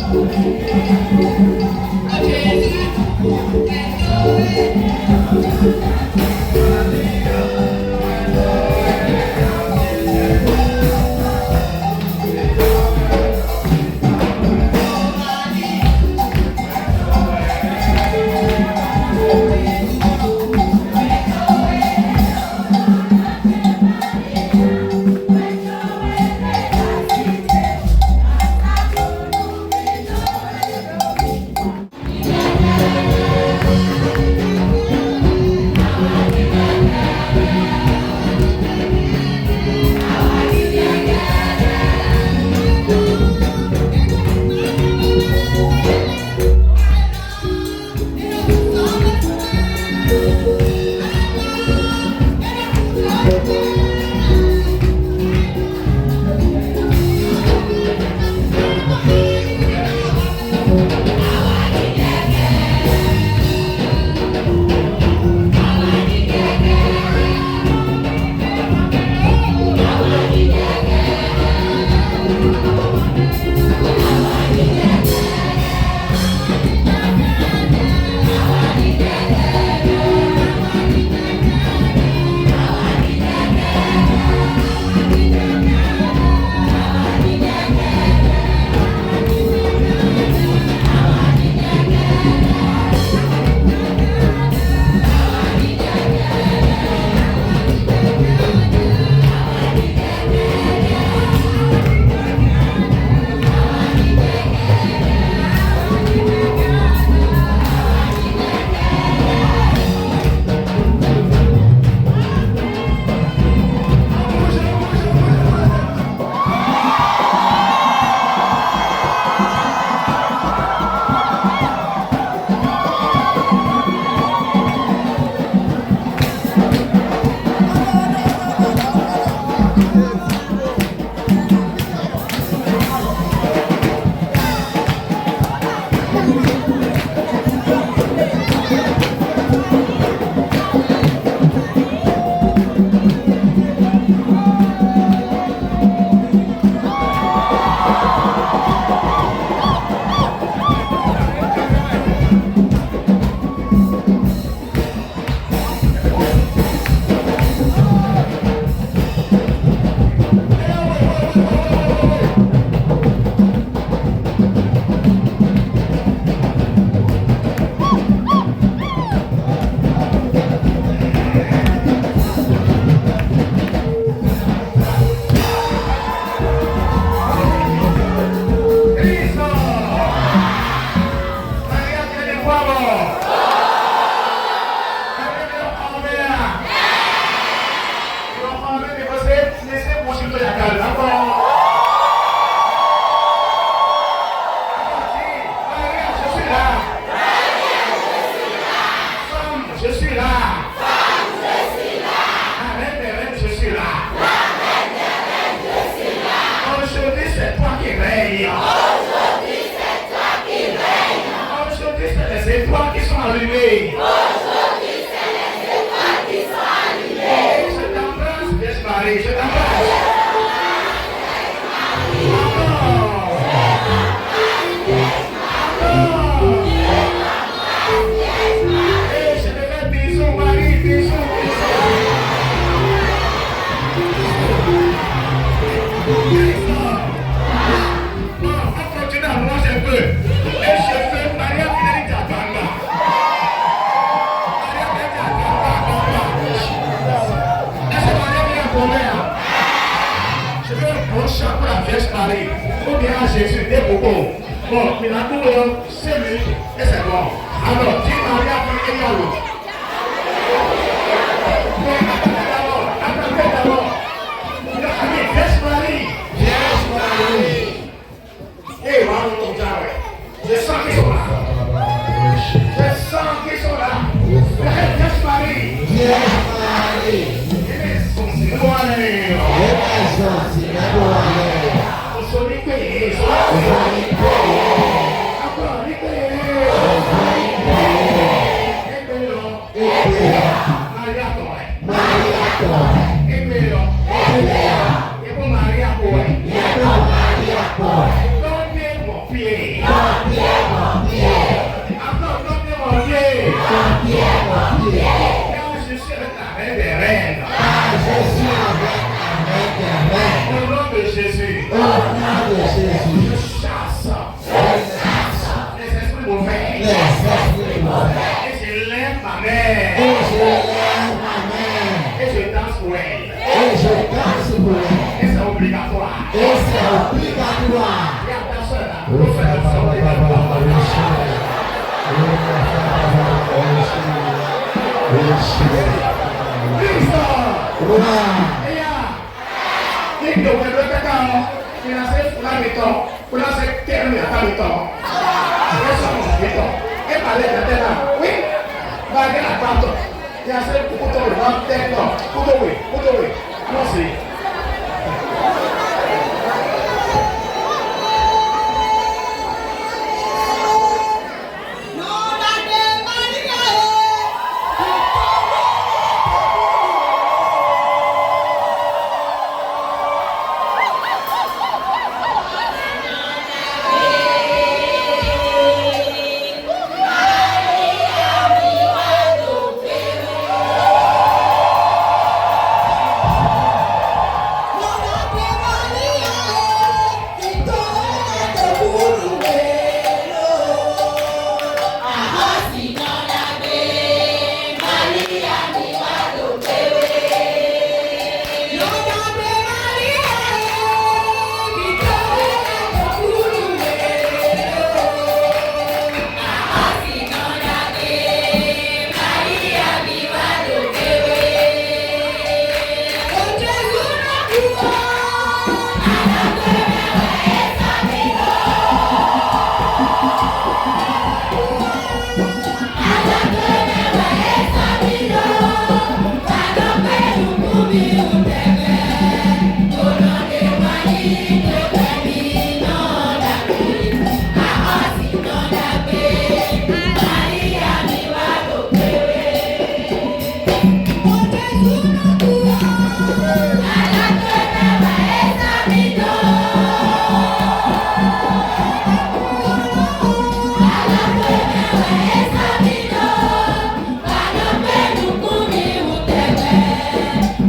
Maria, suis avec la reine des reines. Je suis avec la reine des reines. Au nom de Jésus. Au nom de Jésus. Je chasse les esprits mauvais. Les esprits mauvais. Et je lève ma main. Et je lève ma main. Et je danse pour elle. Et je danse pour elle. Et c'est obligatoire. Et c'est obligatoire. Regarde ta soeur là. Pour faire le sang obligatoire. Cristo. Ini dong yang kau. Kita saya pulang itu. Pulang saya tiada yang itu. Saya sama itu. Balik nanti lah. Wih. Balik apa tu? Yang saya putus nanti tu. Putus. Masih.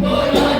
Oh,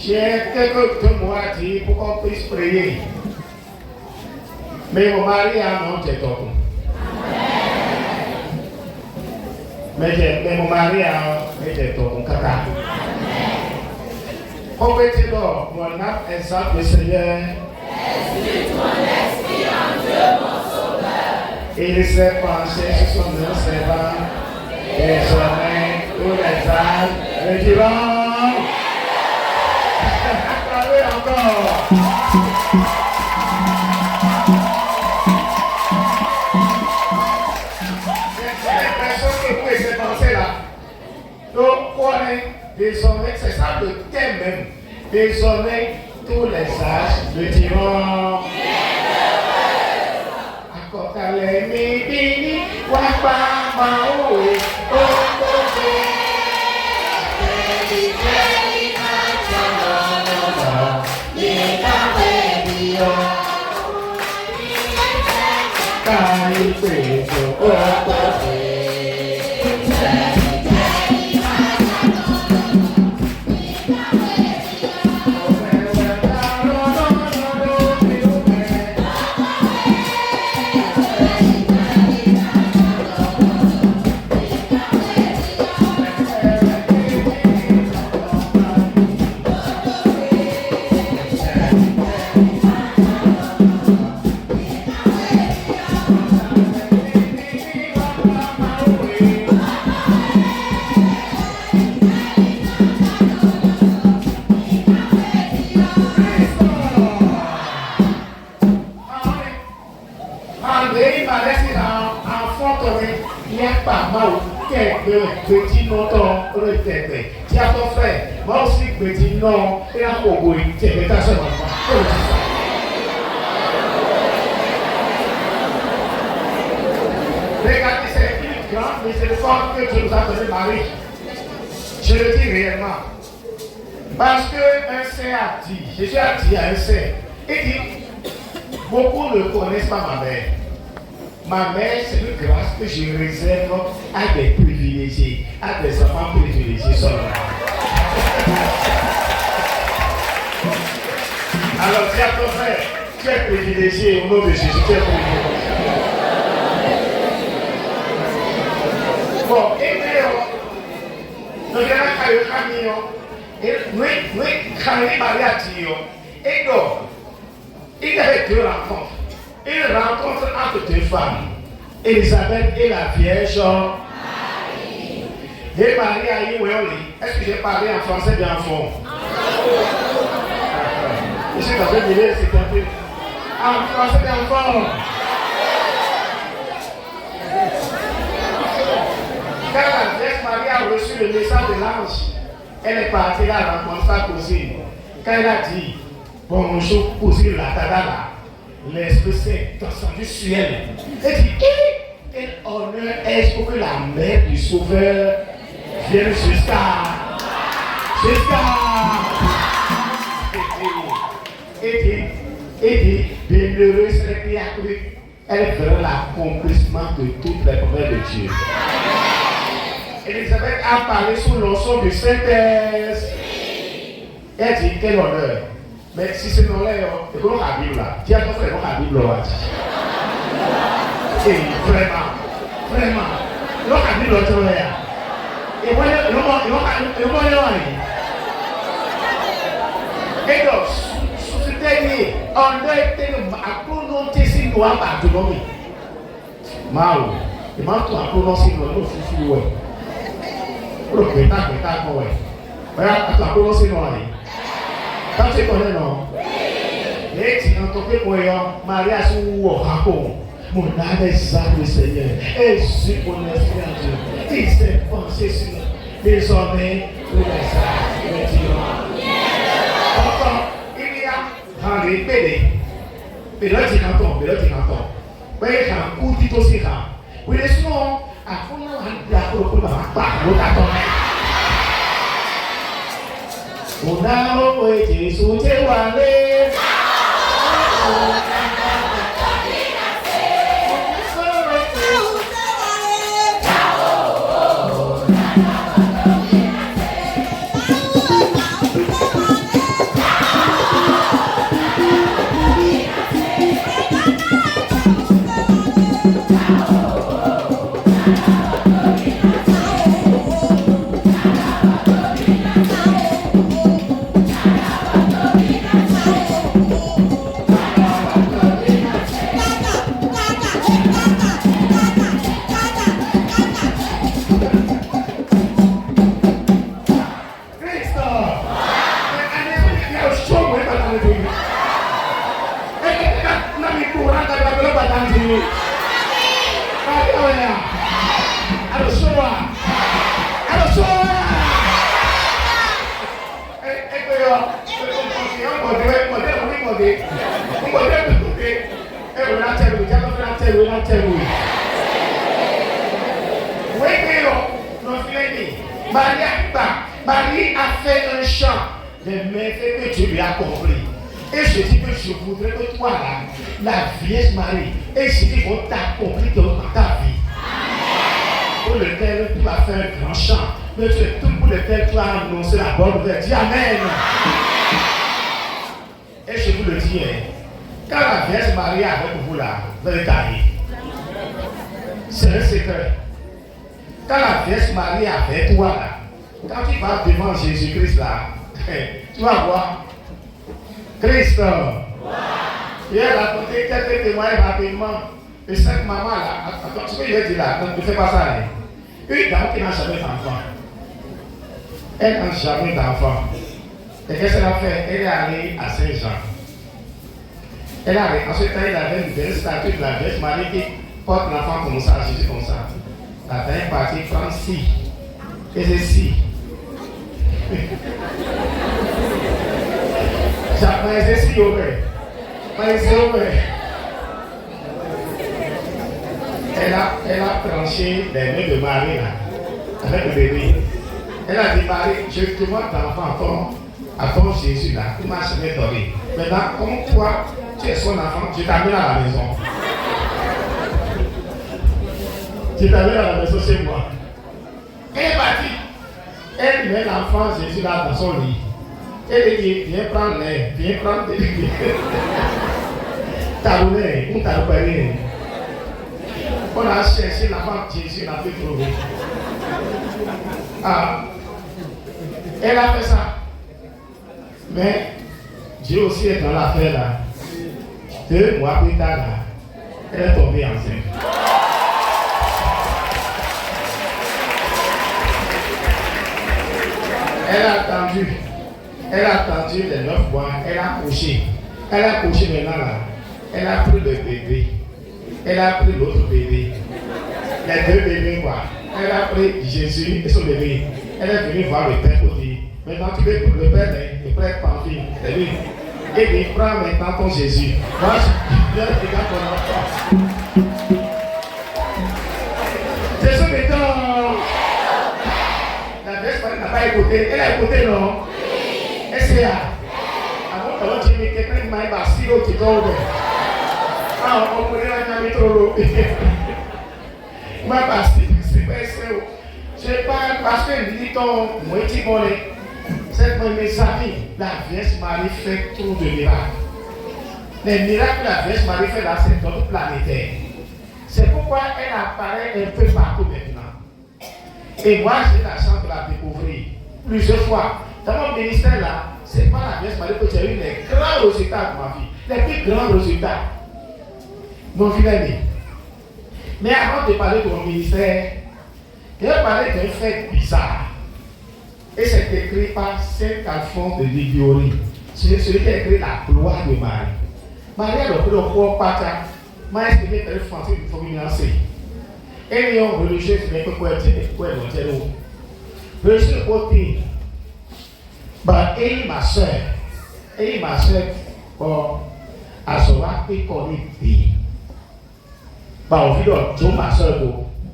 J'ai quelques mots à dire pour qu'on puisse prier. Mais mon mari a un nom de ton. Mais mon mari a un nom de ton caca. Compétez-le, mon âme exalte le Seigneur. Laisse ton esprit en Dieu, mon sauveur. Et laissez penser sur son nom, Seigneur. Et jamais. tous les âges, le diront. Acclamez encore. J'ai l'impression que vous laissez penser là. Donc, on est désormais, c'est ça le thème même. Désormais, tous les âges le diront. Akokale mi bini wapa maui okoke. Baby, baby, my child, Nika baby, Kai peso okoke. Petit longtemps, le tête. Tu as ton frère, moi aussi petit non, et un coco, tu es ta soeur. Regardez, c'est plus grand, mais c'est le corps que tu nous as donné Marie. Je le dis réellement. Parce qu'un saint a dit, Jésus a dit à un saint, il dit, beaucoup ne connaissent pas ma mère. Ma mère, c'est une grâce que je réserve à des privilégiés, à des enfants privilégiés seulement. Alors, dis à ton frère, tu es privilégié au nom de Jésus, tu es privilégié. Bon, et nous allons faire le camion, et nous allons Maria Tio, et donc, il y avait deux rencontres. Une rencontre entre deux femmes, Elisabeth et la Vierge Marie. Et Marie a eu est-ce que j'ai parlé en français bien fond? Je suis dans un milieu, c'est un peu. En français bien fort. Quand la Vierge Marie a reçu le message de l'ange, elle est partie là rencontrer sa cousine. Quand elle a dit, bonjour cousine la tadala. L'Esprit s'est descendu sur elle. Elle dit, quel honneur est-ce pour que la mère du Sauveur vienne jusqu'à. Et dit, bienheureuse est qui a cru, elle fera l'accomplissement de toutes les promesses de Dieu. Elisabeth a parlé sous l'onction du Saint-Esprit. Elle dit, quel honneur. Mais si c'est non là, c'est comme la Bible là. Dis à ton frère, la Bible là. Et vraiment. La Bible là, tu vois. Et moi, et donc, ce dernier, on a été à prononcer si nous avons pas de nom. Mao, et moi, tu as prononcé le nom de Foufou. Pour le pétard, quoi. Voilà, tu as prononcé le nom. Quand tu connais non? Oui. Et tu entends que Marie a son rapport. Mon âme exalte le Seigneur. Et je connais Dieu. Il s'est pensé sur désormais tous les âges. Encore, il y a dans les PD. Mais là, tu entends. Oui, quand où tu aussi là. Oui, sinon, à fond, on a pas. Unao Yesu Tewale. bien-aimé, Marie a fait un chant des merveilles que Dieu lui a accompli. Et je dis que je voudrais que toi là, la Vierge Marie, et je dis qu'on t'accomplit dans ta vie. Pour lequel tu vas faire un grand chant, mais c'est tout pour lequel tu vas annoncer la bonne nouvelle. Dis Amen. Et je vous le dis, quand la Vierge Marie est avec vous là, vous allez gagner. C'est un secret. Quand la Vierge Marie est avec toi là, quand tu vas devant Jésus-Christ là, tu vas voir Christ. Il a raconté quelques témoignages rapidement. Et cette maman là, attends, ce que je vais dire là, ne fais pas ça. Une dame qui n'a jamais d'enfant. Elle n'a jamais d'enfant. Et qu'est-ce qu'elle a fait? Elle est allée à Saint-Jean. Elle a ensuite elle avait une belle statue de la Vierge Marie qui porte l'enfant comme ça, Jésus comme ça. La dernière partie prend si. Et c'est si. Mais c'est si au fait. Mais c'est au fait. Elle a tranché les mains de Marie là, avec le bébé. Elle a dit Marie, je demande l'enfant à ton Jésus là, il m'a jamais donné. Maintenant, comme toi, tu es son enfant, je t'amène à la maison. Je t'amène à la maison chez moi. Elle est partie. Elle met l'enfant Jésus là dans son lit. Elle dit, viens prendre l'air, viens prendre des bébés. Tarouné, ou tarouné. On a cherché l'enfant Jésus, on a pu trouver. Ah, elle a fait ça. Mais Dieu aussi est dans l'affaire là. 2 mois plus tard, là, elle est tombée enceinte. Elle a attendu les 9 mois, elle a couché. Elle a couché maintenant là. Elle a pris le bébé. Elle a pris l'autre bébé. Les 2 bébés quoi. Elle a pris Jésus et son bébé. Elle est venue voir le père pour dire, maintenant tu veux pour le père Pamphile, c'est lui. Et il prend maintenant ton Jésus. Moi, je viens de regarder ton enfant. C'est ce béton. La Vierge Marie n'a pas écouté. Elle a écouté, non? Oui. Est-ce qu'il y a? Avant que tu me quelqu'un qui m'a dit, tu tombes. Ah, on pourrait la mettre trop l'eau. Moi, c'est pas ça. Je parle parce que dit ton moitié volé. Cette mes amis, la Vierge Marie fait trop de miracles. Les miracles que la Vierge Marie fait là, c'est notre planétaire. C'est pourquoi elle apparaît un peu partout maintenant. Et moi, j'ai la chance de la découvrir plusieurs fois. Dans mon ministère là, c'est pas la Vierge Marie que j'ai eu les grands résultats de ma vie. Les plus grands résultats. Mon fidèle. Mais avant de parler de mon ministère, je vais parler d'un fait bizarre. Et c'est écrit par Saint Alphonse de Liguori. C'est celui qui a écrit la gloire de Marie. Marie a le corps pata. M'a expliqué que le français il faut nuancer. Et les religieux, c'est quoi le religieux côté. Bah, et ma soeur, à ce moment il connaît bien. Bah, au final, tout ma soeur,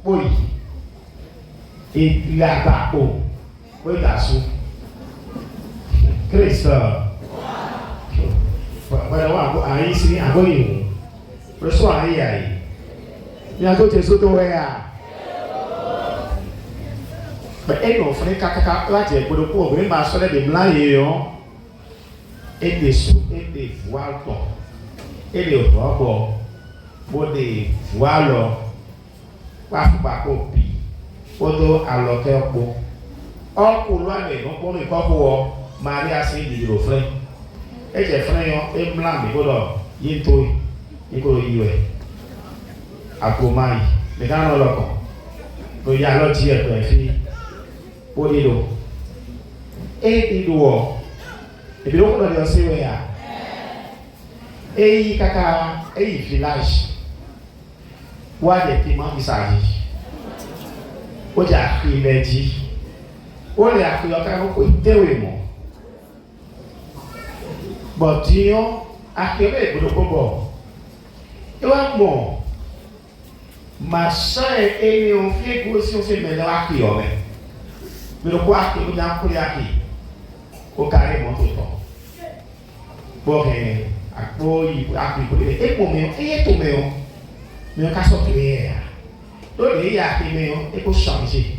oui. Et il a ta peau. Oui, t'as sous. Christ. Voilà, aïe, c'est un bon. Le soir, aïe. Il y a d'autres autres. Mais elle m'a fait caca, là, tu es pour le pauvre, il m'a sonné des blancs et des sous et des voiles. Et des robes, pour des voiles, pas copie. Pour alors qu'elle pour. Or, pour loin, mais non, pour le corps, Marie a ses livres frères. Et j'ai frère, et blanc, mais voilà, il est tout. Il est tout. À Komaï, mais dans le locaux. Il y a l'autre qui est fille. Pour les dos. Et les dos. Et puis, on a dit, et il y a un village. Où il y a des témoins qui s'agissent. Où il y a un dit. Où il y a un témoin. Bon, Dieu a créé pour le combat. Et bon, ma soeur et mon fils aussi on fait maintenant à qui on est. Mais le quoi que vous avez appris au carré mon tout temps. Bon, il faut appliquer. Et pour moi, il est tombé. Mais on a sorti. Donc, il y a qui mais il faut changer.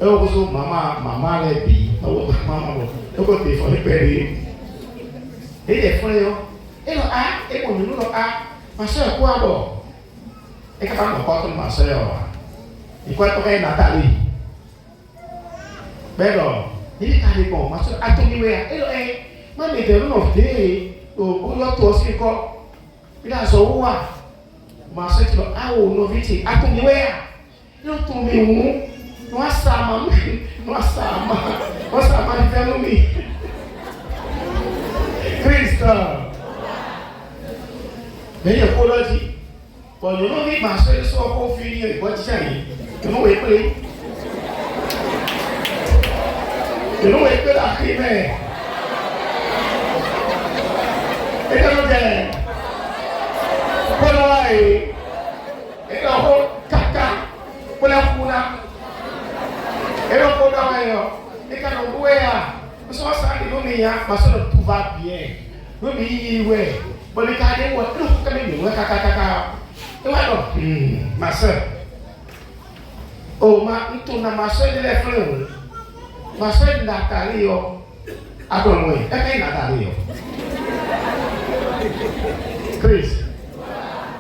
Et on vous maman les billes. Maman, on peut téléphone perdu. Et les frères, et le A, et pour nous, le A, ma soeur, quoi d'abord? Et quand on porte ma soeur, il faut être Nathalie. Ben alors, il est carré bon, ma soeur, à ton niveau, et le A, ma mère, on a fait, au l'autre aussi, quoi. Il a son roi. Ma soeur, tu vas, oh, nos vite, à ton niveau, il a tombé où? Nous, ça, maman, nous, ça, il fait nous, Christ. Mais il y a quoi là dit? Pour nous, nous, ma soeur, soit confiné, quoi, tu sais, nous, nous, nous, la primaire. Et nous, pour nous, et nous, caca, pour la founa. Et nous, pour nous, et quand nous, nous sommes ensemble, ma soeur, tout va bien. Nous, ouais. Bon, les gars, nous, quand même, caca. Et voilà, ma soeur. Oh, ma soeur, elle est fleur. Ma soeur, Nathalie, attends-moi, elle est Nathalie. Chris,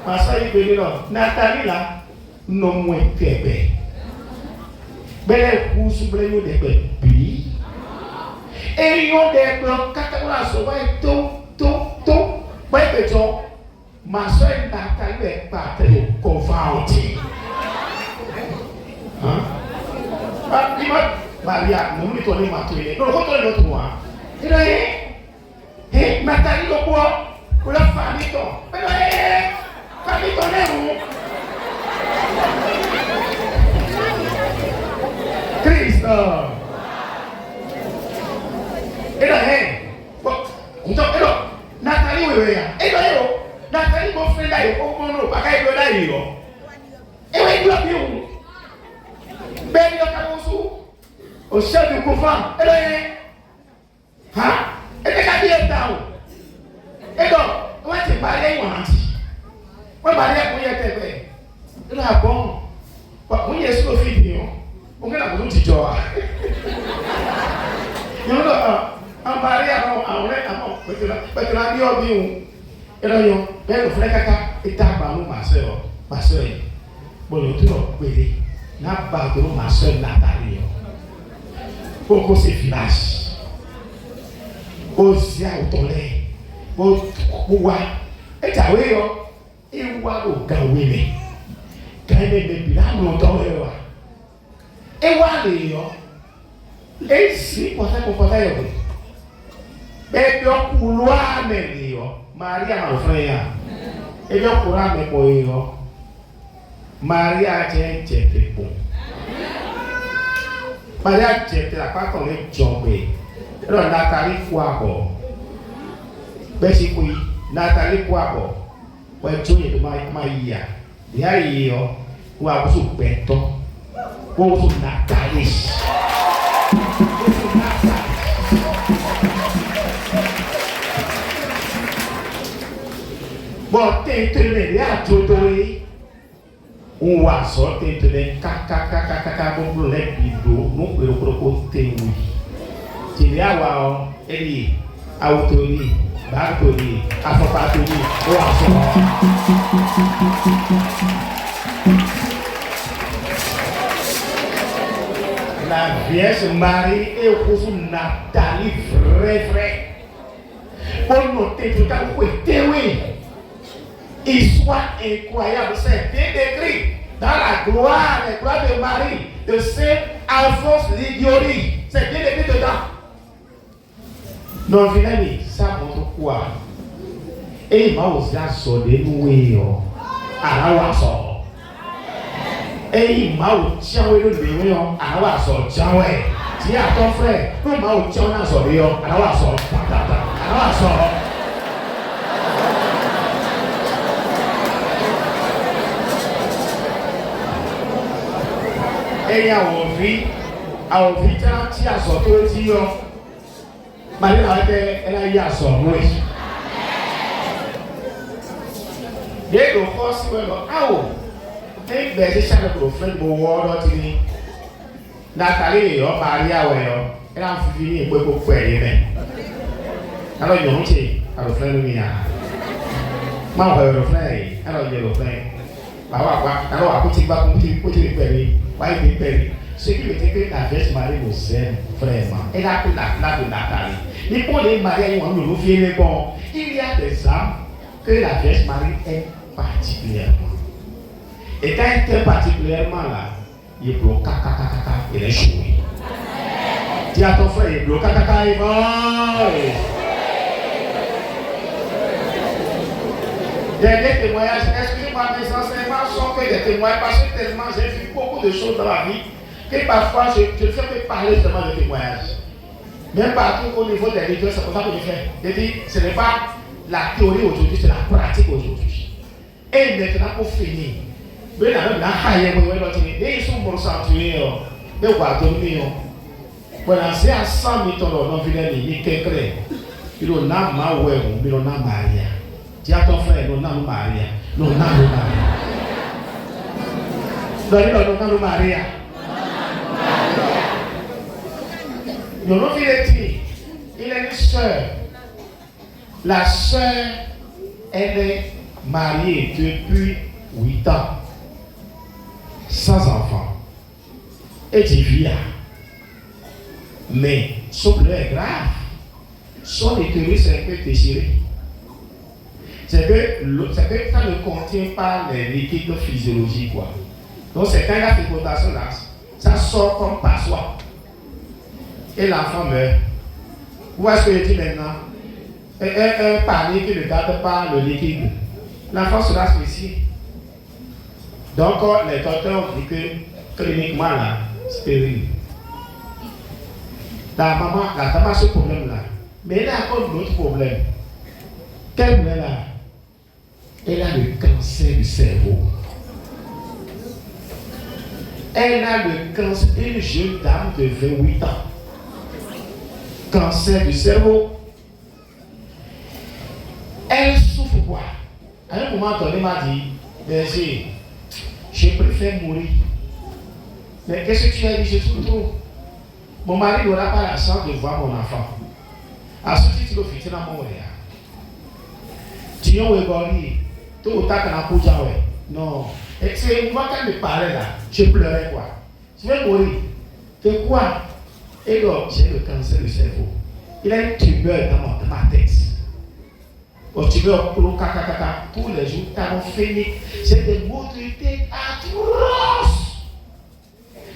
ma soeur, il est là. Nathalie, là, non, moins bébé. Belle pousse, belle de bébé. Et ils ont des blocs, caca, tout, ma soeur Nathalie est partie au convaincu. Hein? Ah, il m'a Maria, nous lui tournons ma tournée. Non, retournez l'autre mois. Il a dit, Nathalie, le bois, pour la famille, ton. Famille, ton est où? Christ. Et là, on dit, Nathalie, oui, et là, Nathalie, mon frère, là, au monde, pas qu'à y aller, là. Et oui, il doit bien. Ben, il y a un sou. Au chef du couvent. Et là, hein? Et puis, quand il est là, et donc, on va te parler, on va te dire. On va parler pour y être fait. Et là, bon, on y est sur le film, on va la voir du joie. Non, non, on parle parce que la vie est bien. Et là, le frère Kaka est à ma soeur. Bon, le tour est n'a pas de ma soeur Nathalie. Pourquoi c'est village? Osia au tolet. Pourquoi? Et tu as vu, il voit au gawé. Quand il est bien, longtemps, et voilà, et si, pour ça qu'on peut faire, et puis on couloir, mais Maria, mon frère, et puis on couloir, mais pour Maria, tiens, bon. Maria, tiens, la part qu'on est tombé. Alors, Nathalie, quoi, bon. Ben, si oui, Nathalie, quoi, bon. Ouais, tu es de Maïa. Il y a eu, ou à vous, béton. Ou vous, Nathalie. Bon, t'es tenu à tout donner. On va sortir de caca, bon, les bidons, non, le proposer, oui. Tu vas voir, Eli, Autori, Bartoli, Afopatoli, Oason. La Vierge Marie est au Nathalie, vrai. Pour noter tout à l'heure, oui. Histoire incroyable, c'est bien décrit dans la gloire de Marie, de Saint Alphonse Liguori. C'est bien décrit dedans. Non, finalement, ça montre quoi? Et il m'a aussi assuré nous, à la sort. Et il m'a aussi assuré nous, à la sort. Si à ton frère, il m'a aussi assuré à la sort. À la sort. Et il y a envie, Our Vita, Tias authority, Maria, and I yes or voice. They go first, well, oh, they better shall go friend, but water to me. Natalie or Maria, well, and I'm feeling a book for you. Hello, you don't say, I will friend me. Mamma, your friend, hello, your friend. I know I put it back, put it very, why be very. Ce qui veut dire que la Vierge Marie nous aime vraiment. Elle a pris la place de Nathalie. Mais pour les mariés, on nous fait les bons. Il y a des âmes que la Vierge Marie aime particulièrement. Et quand elle est particulièrement là, il est bloqué, il est choué. Dis à ton frère, il est bloqué, il est bon. Dernier témoignage, excusez-moi, mes enseignements sont que des témoignages parce que tellement j'ai vu beaucoup de choses dans la vie. Que parfois, je ne fais que parler seulement de témoignages. Même partout au niveau des leaders, c'est pour ça que je fais. Je dis, ce n'est pas la théorie aujourd'hui, c'est la pratique aujourd'hui. Et maintenant, pour finir, ils sont concentrés, ils vont dormir. Voilà, c'est à 100 000 dans le village, il est clair. Il y a un homme, il y a un Maria. Dis à ton frère, il y a un Maria. Il y a un Maria. Nous il est une sœur. La sœur, elle est mariée depuis 8 ans, sans enfant. Et tu vis. Mais son problème est grave. Son utérus est un peu déchiré. C'est que ça ne contient pas les liquides physiologiques. Quoi. Donc c'est quand la fécondation là, ça sort comme passoire. Et l'enfant meurt. Où est-ce que je dis maintenant? Un panier qui ne garde pas le liquide. L'enfant sera suicide. Donc les docteurs disent que cliniquement là, stérile. La maman a ce problème là. Mais elle a encore d'autres problèmes. Quel problème là? Elle a le cancer du cerveau. Elle a le cancer, une jeune dame de 28 ans. Cancer du cerveau. Elle souffre quoi? À un moment donné, elle m'a dit, Berger, je préfère mourir. Mais qu'est-ce que tu as dit? Je souffre trop. Mon mari n'aura pas la chance de voir mon enfant. À ce titre, il faut dans mon réel. Tu es égorgé. Tout autant qu'on a pour Jahwe. Non. Et c'est moi quand je parlais là, je pleurais quoi. Je vais mourir. C'est quoi? Et donc, j'ai le cancer du cerveau. Il a une tumeur dans ma tête. Au tumeur, tous les jours, talons phéniques. J'ai des maux de tête atroces.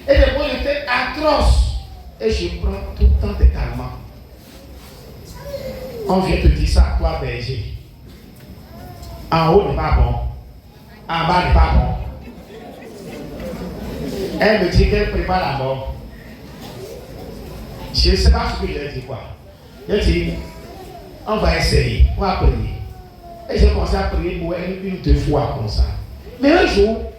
Et des maux de tête atroces. Et je prends tout le temps des calmants. On vient te dire ça, toi, berger. En haut n'est pas bon. En bas n'est pas bon. Elle me dit qu'elle prépare la mort. Je ne sais pas ce que j'ai dit quoi. J'ai dit, on va essayer, on va prier. Et j'ai commencé à prier pour elle une, 2 fois comme ça. Mais un jour,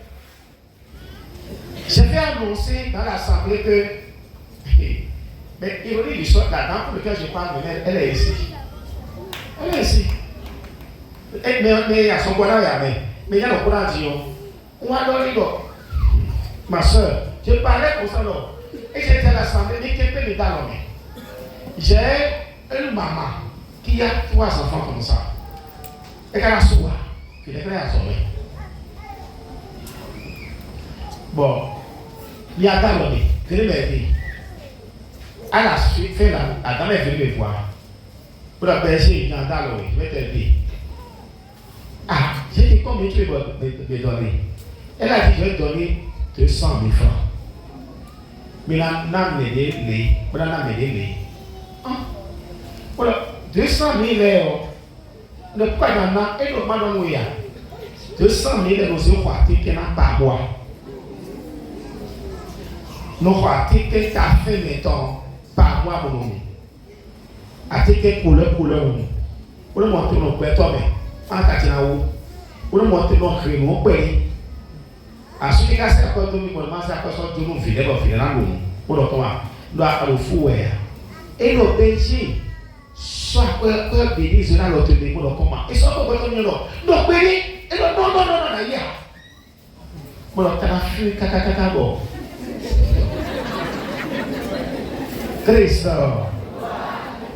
j'ai fait annoncer dans l'assemblée que, mais ironie du sort, la dame pour laquelle je parle, elle est ici. Elle est ici. Mais il y a son courant, mais il y a le courant dit, on va donner l'eau. Ma soeur, je parlais pour ça, là. Et j'étais à l'assemblée, mais quelqu'un est dans l'homme. J'ai une maman qui a 3 enfants comme ça. Et qu'elle a souvent, qui est prêt à sommer. Bon, il y a dans l'homme, venez m'aider. À la suite, la dame est venue me voir. Pour la berger, il y a dans l'homme, je vais t'aider. Ah, j'ai dit combien tu veux me donner? Elle a dit je vais te donner 200 000 francs. Mais la n'a m'aidé les. Voilà, n'a m'aidé les. Voilà, 200 000 euros. Le pourquoi il y en a, et le mal en ouïa. 200 000 euros, c'est un qui n'a pas bois. Nous croyons que tu as fait, mettons, par mois, mon ami. À tes couleurs, pour le montrer nos pères, toi-même. En Katinao, pour le montrer nos créneaux, pays. À ce qui est assez à cause de nous, c'est à cause de nous, Pour le comment? Nous avons fouet. Et le Belgique, soit que béni, je n'ai l'autre béni pour le comment? Et soit que vous avez donc béni, et non, là, pour le canafui, caca, bon. Christ.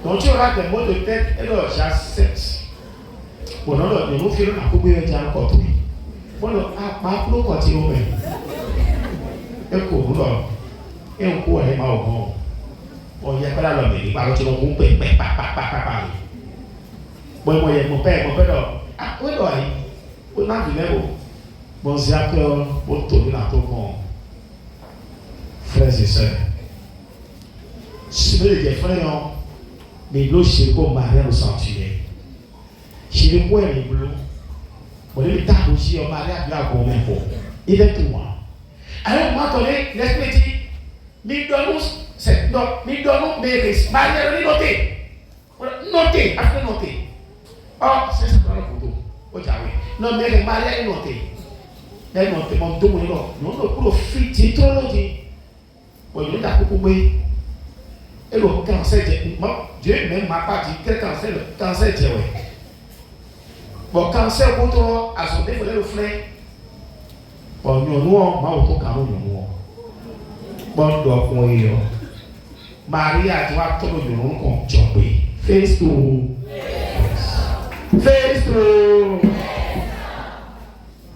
Donc tu auras des mots de tête et alors j'accepte. Bon, non, nous faisons la coupe de déjà encore tout. Bon, pas pour continuer. Et pour nous, et on court les mains au monde. On y a pas la l'homme, il parle de l'homme, pas. Bon, moi, mon père, ah, oui, on a vu les mots. Bon, j'ai appris, bon, tourner dans tout le monde. Frères et sœurs, je veux dire, frères, mais l'eau, c'est comme Marie au sanctuaire. Je le vois, les bleus. Bon, les tables aussi, on Marie a bien gommé pour. Il est tout moi. Alors, moi, l'esprit dit, mais donne-nous des risques. Marie a noté. Noté, après noté. Oh, c'est ça, dans le couteau. Oh, non, mais Marie a noté. Elle m'a demandé, non, pour le fit, c'est trop long. Bon, il y a un coup et le cancer, Dieu même m'a pas dit quel cancer, le cancer, Dieu. Bon, cancer, contre à son défaut, le frère. Bon, nous, on m'a auto-canon, nous. Bon, donc, oui, Marie a dit, à tout le monde, qu'on chope. Face to.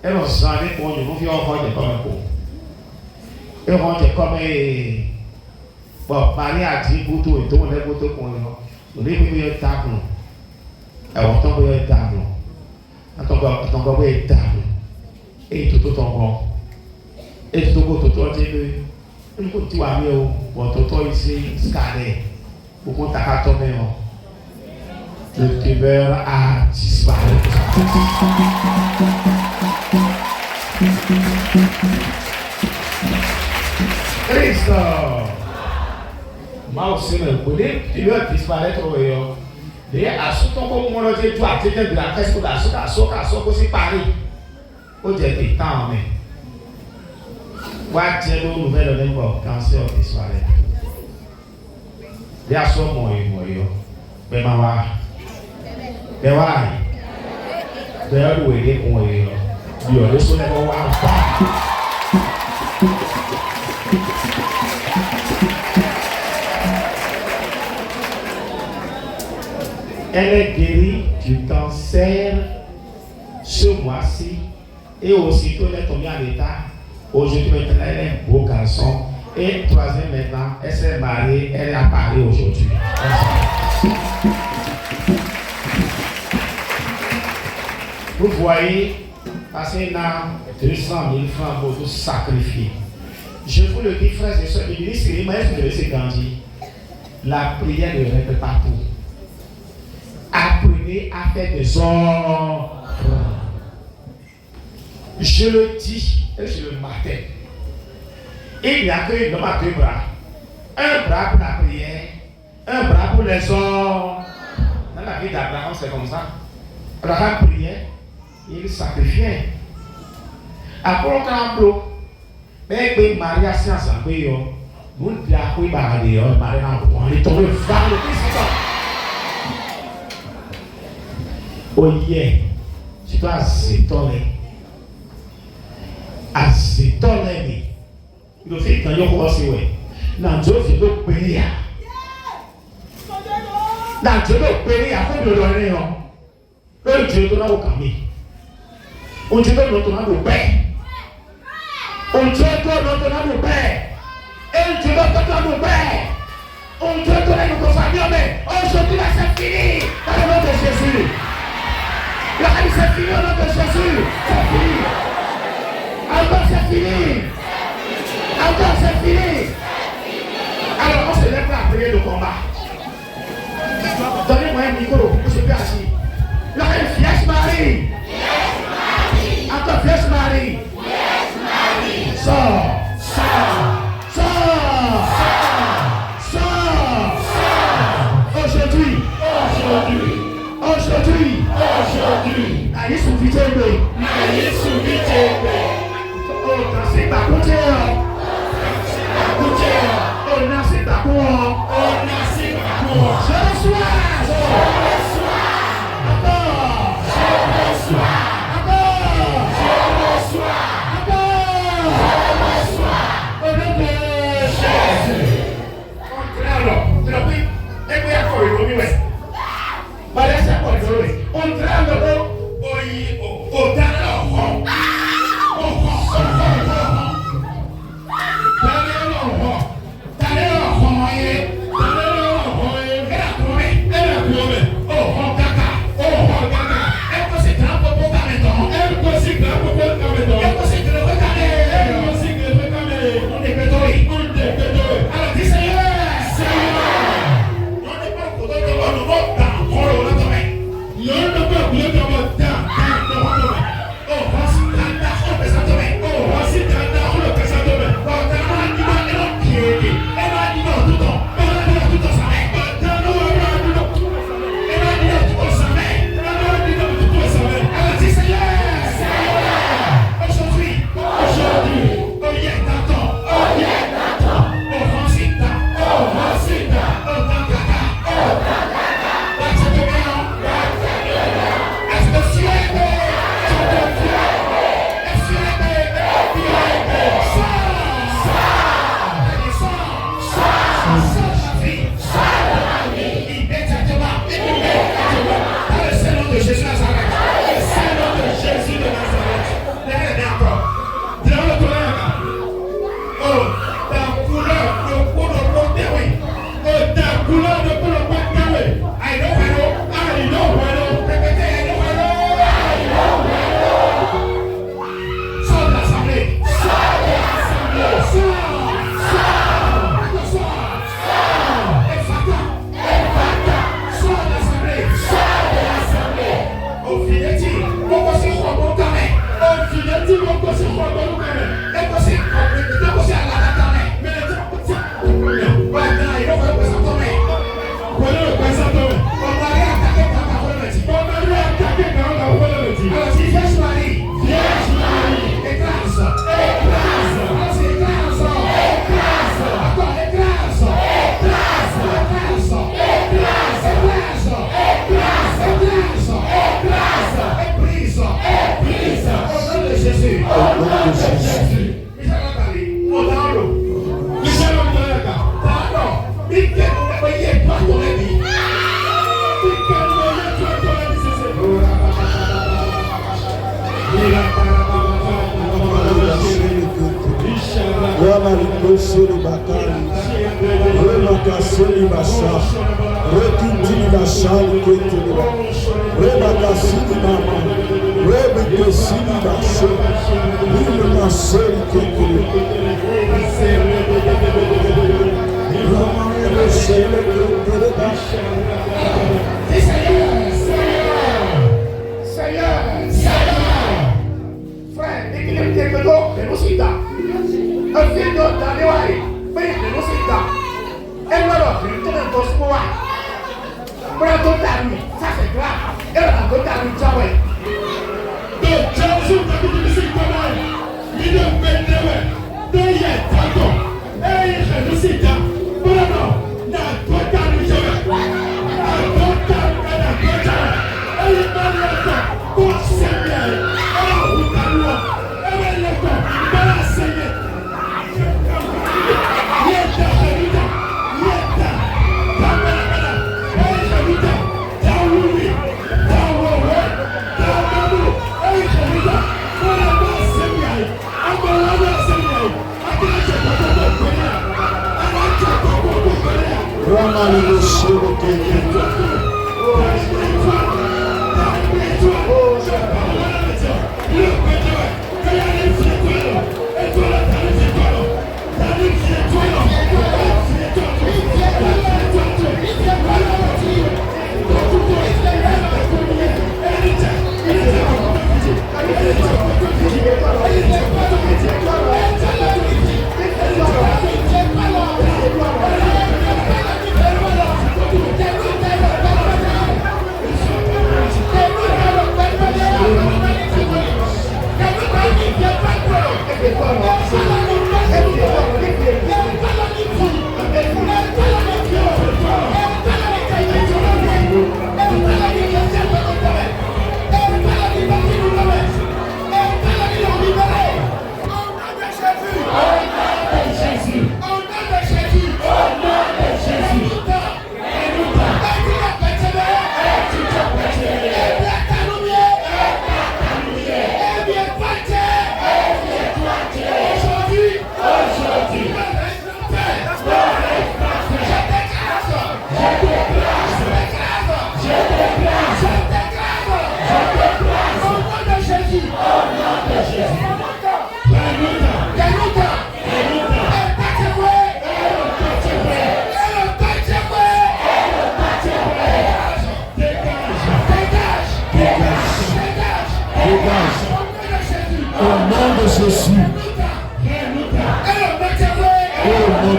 Et on s'en est pour nous, on rentre comme un coup. Et on rentre comme un. Bon, Marie a dit pour tout et tout, on est pour tout pour nous. Nous devons y table. Alors, on va y table. On va y table. Et tout bon. Et tout dit, nous continuons à mieux. Bon, tout ici, scanner. Pour qu'on t'a tombé. Le tumeur a disparu. Cristo! Mal se não poder, tumeur disparaître au rayon. D'ailleurs, à ce temps, comme on a dit, tu as été de la caisse pour la soca, aussi Paris. Au début, tant mais. What j'ai une nouvelle de l'époque, cancer disparaît. D'ailleurs, ce moment, mais maman. Mais ouais, d'ailleurs, où est-ce qu'on est? Dieu, le soleil va voir. Elle est guérie du cancer ce mois-ci et aussitôt elle est tombée en état. Aujourd'hui, maintenant, elle est un beau garçon. Et troisième, maintenant, elle s'est mariée, elle est à Paris aujourd'hui. Vous voyez, passer là 200 000 francs pour vous sacrifier. Je vous le dis, frères et sœurs, le ministre, il m'a dit, la prière ne règle pas tout. Apprenez à faire des offres. Je le dis et je le martèle. Il n'y a que l'homme à deux bras. Un bras pour la prière, un bras pour les offres. Dans la vie d'Abraham, c'est comme ça. Abraham priait, il sacrifiait. Après, on a un bloc. Mais il Marie a science en paix. Nous ne pouvons pas aller. Marie a est tombé vers le Christ. Oh yeah, tu dois azétoler. Azétoler. Il fait quand il y a commencé, ouais. Dans Dieu, il veut payer. Dans Dieu, il veut payer. Après, il veut donner. Le Dieu donne au camis. On Dieu donne au père. On Dieu donne au père. Et Dieu donne au père. On Dieu donne au famille. Mais aujourd'hui, là, c'est fini. Dans le nom de Jésus. La vie c'est fini au nom de Jésus. C'est fini. Encore c'est fini. Encore c'est fini. Alors on se lève à prier le combat. Donnez-moi un micro. Je suis assis. La Vierge Marie. Encore Vierge Marie. Sors. Aujourd'hui, na Yesu vitendo. Oh, c'est pas côté.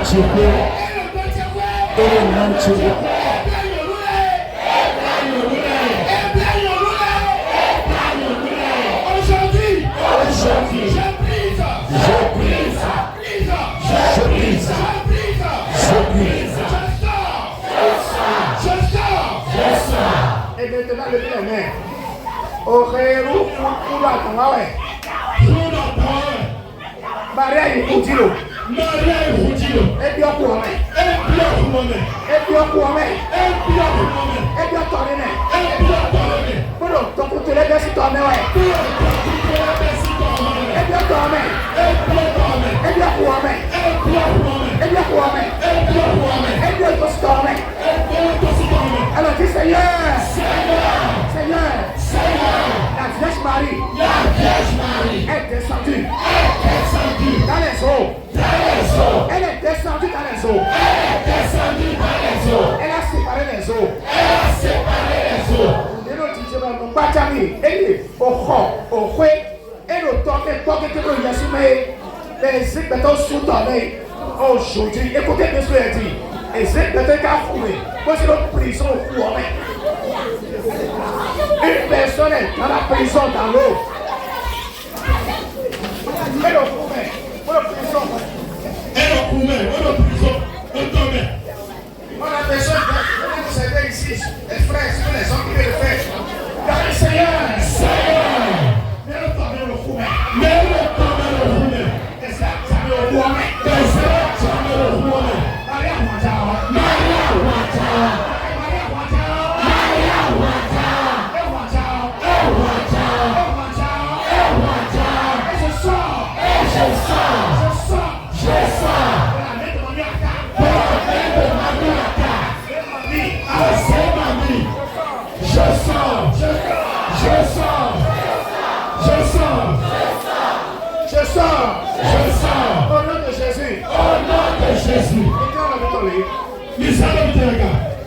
chukwu. Amen chukwu. Et maintenant le bien-aimé. Oreru kula tangawe. Maria Yukutilo. Ebi ọkụ ọmẹ. Ebi ọkụ ọmẹ. Ebi ọtọ nínú. Kúrò tọkùtù lẹbẹ sí tọ mẹwẹ. Ebi ọtọ ọmẹ. Ebi ọkụ ọmẹ. Ebi ọkụ ọmẹ. Ebi ọtọ sí tọ ọmẹ. Alors dis Seigneur. Seigneur. La Vierge Marie est descendue dans les eaux. Elle est descendue dans les eaux. Elle a séparé les eaux. Et le dit, aujourd'hui, écoutez bien ce que j'ai dit. Et c'est peut-être qu'à fouiller. Moi, c'est notre prison au cou. Une personne est dans la prison dans l'eau. Et le couvert, pour la prison. Et le couvert, pour la prison. Moi, la personne qui s'est ici, les frères, c'est les hommes qui veulent le faire. Car le Seigneur, mais le temps de le couvert. Mais le temps de le couvert. Et ça, ça me le couvert. Et ça, ça me le couvert. Maria Wata. Maria Wata. Maria Wata. Maria Wata. Au nom de Jésus. Au nom de Jésus.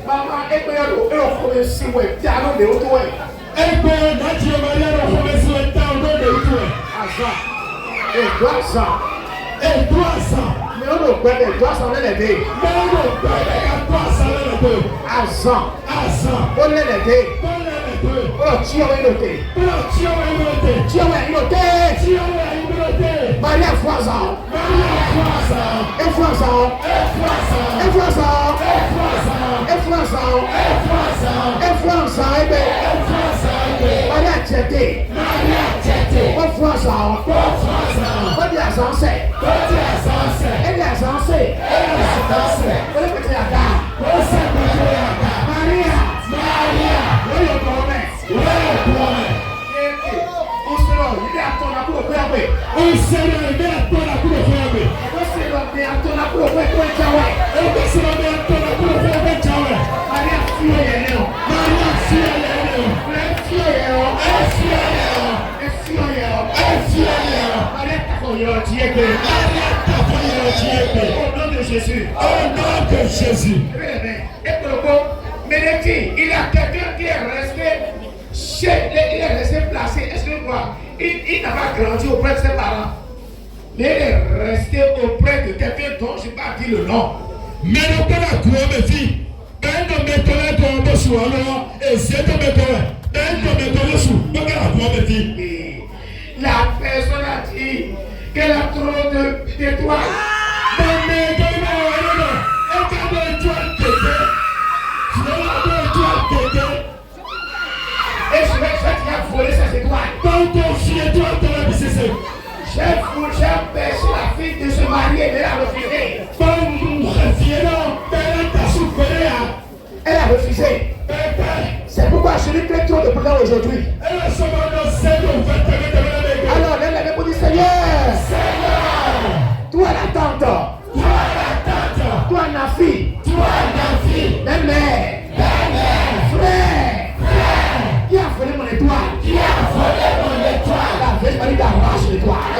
Maman, et puis elle a si ouais, piano de haut ouais. Et puis Nadia Maria a commencé le temps de haut ouais. Azan. Et 300. Et 300. Mais on ne peut pas 300 l'aider. Mais on ne peut pas 300 l'aider. Azan. Azan. On l'aider. Oh, Tio est noté. Maria Foison. Et Foison. Maria Tete. Oh, Foison. Oh, dia Sanse. Et dia Sanse. Oh, le petit Aga. Maria. Oh, le promet. Au nom de Jésus. Il y a quelqu'un qui est resté il est resté placé. Est-ce que vous voyez? Il n'a pas grandi auprès de ses parents. Mais il est resté auprès de quelqu'un dont je n'ai pas dit le nom. Mais nous pas la cour de fille. Ben de mettre la cour de sous alors et c'est de mettre ben de mettre le sous. Pas la cour de fille. La personne a dit qu'elle a trop d'étoiles. Mais et je vais voler ces étoiles. Quand ton chien doit te la bisser. J'ai empêché la fille de se marier, mais elle a refusé. Elle a refusé. C'est pourquoi je lui fais trop de problèmes aujourd'hui. Alors, elle avait dit Seigneur, toi la tante, toi la fille, la mère, frère. Qui a volé mon étoile? La Vierge Marie t'arrache l'étoile.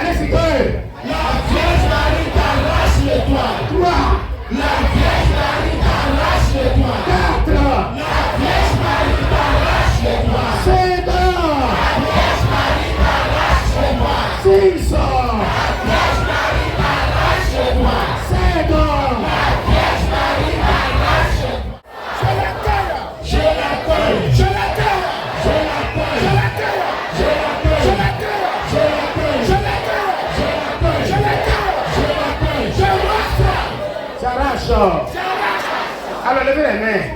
Allez, c'est deux. La Vierge Marie t'arrache l'étoile. 3. La Vierge Marie t'arrache l'étoile. 4. La Vierge j'arrache. Alors levez les mains.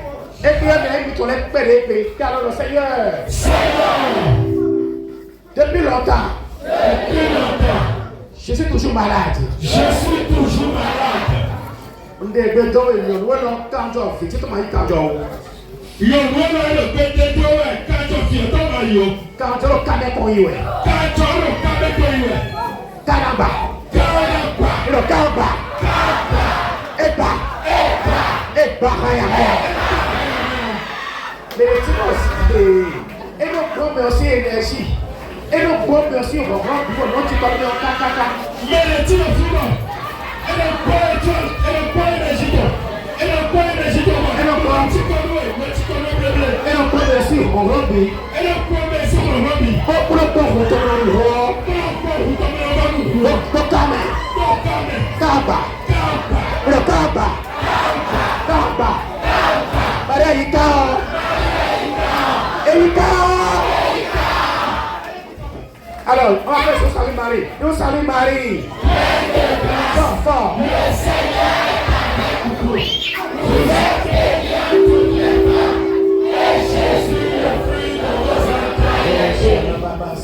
Et puis il tourne et puis alors le Seigneur. Depuis longtemps. Je suis toujours malade. On dit que quand et nous prenons aussi énergie. Et nous prenons aussi au grand bureau, nous tu parles de caca. Mais le tir au fond, et le point énergie, et le point énergie, et le point aussi au grand bureau, et le point aussi au grand bureau. Pour le point vous tournez le roi, le Kaba, le Kaba, Barayika. Alors, on va faire ce salut Marie. Nous salut Marie. Fort, fort. Le Seigneur est avec vous. Vous êtes bénie en toutes les femmes. Et Jésus, le fruit de vos entrailles.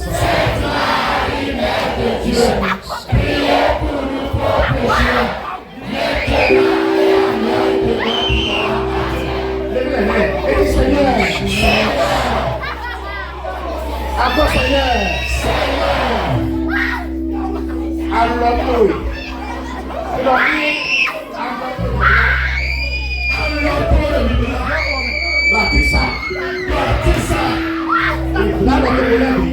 Sainte Marie, Mère de Dieu, priez pour nous pauvres pécheurs. Maintenant et à l'heure de notre mort. Levez les mains. Et dis Seigneur. À toi Seigneur. Allotoy. Batisa. Là dans le lobby.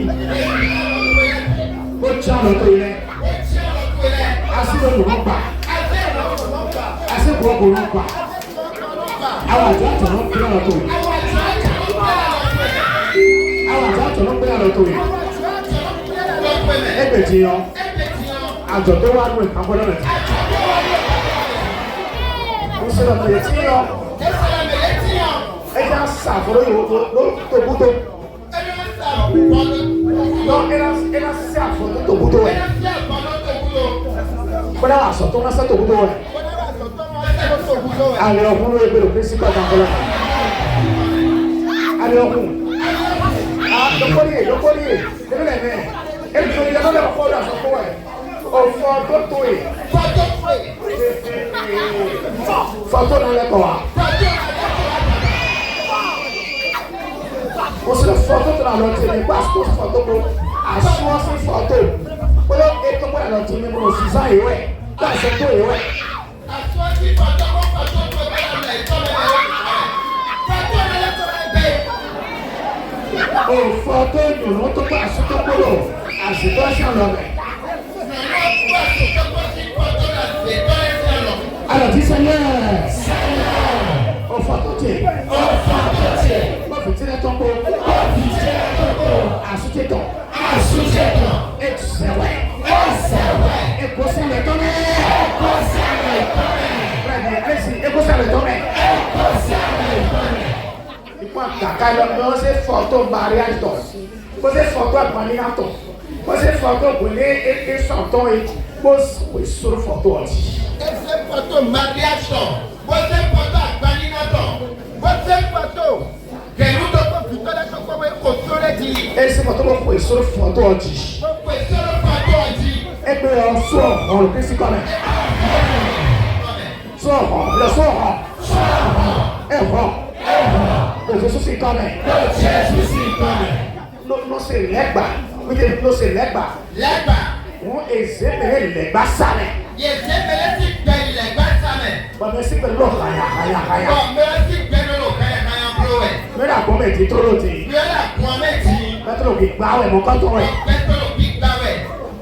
Bocha le toilette. Assis dans le repas. Assis pour le repas. Awa jato no pera le toilette. Awa jato no pera le toilette. Ebetiyan. Àjọ tó wá lóye kan gbọ́dọ̀ rẹ̀. Mo ṣe lọ́mọ yẹn tí yọ. Ẹ jẹ́ àṣàfọ́rọ́ yìí ló tòbútó. Lọ ẹ na ṣe àfọ́rọ́ tòbútó ẹ̀. Bọ́dá wà sọ̀tọ́ wọn ṣe tòbútó ẹ̀. Àlẹ́ ọkùnrin ló gbèrò kristi kọ́ ọ̀gá kọ́lá. Àlẹ́ ọkùnrin. Lọ́kọ́lì yìí, lẹ́bẹ̀lẹ̀ mẹ́. Ẹ bí wọ́n yẹ lọ́dọ̀ ọkọ̀ ọ̀dà sọ̀tọ́ ẹ̀. Photo dans les corps. On se photo dans l'autre, mais pas ce photo pour assurer cette photo. Pour le comme la l'autre, mais pour le 6 ans et ouais. Dans ce photo et ouais. Oh, photo, nous n'avons pas à ce photo. À ce situation là. Alors dis Seigneur, au faculté, au petit de ton beau, assoutez-ton, et tu sais ouais, et concerne le tonnerre, et concerne le tonnerre, il faut que tu aies photo mariage, tu aies photo à prendre à ton. Você faltou bonito e soltou e você só faltou antes. Você faltou mariage, você faltou agbaninato, você faltou. Quem não tocou vitória tocou mais controle de. Esse faltou foi só faltou antes. Foi só faltou antes. É melhor só o principalmente. Só le só. É bom. Jesus se come. Jesus se come. Não se leva. Não se leva. Leva. Ezebele lẹ́gbà sálẹ̀. Yezebele ti gbẹ̀yìn lẹ́gbà sálẹ̀. Bọ̀dọ̀ sí pẹ̀lú ọ̀kàyà kàyà. Bọ̀dọ̀ sí pẹ̀lú ọ̀kàyà kàyà bro ẹ̀. Mẹ́rà gbọ́ mẹ́tì tó ló ti. Mẹ́rà gbọ́ mẹ́tì. Mẹ́tò kì gbà wẹ̀ mọ́ kọ́tọ̀ wẹ̀. Mẹ́tò kì gbà wẹ̀.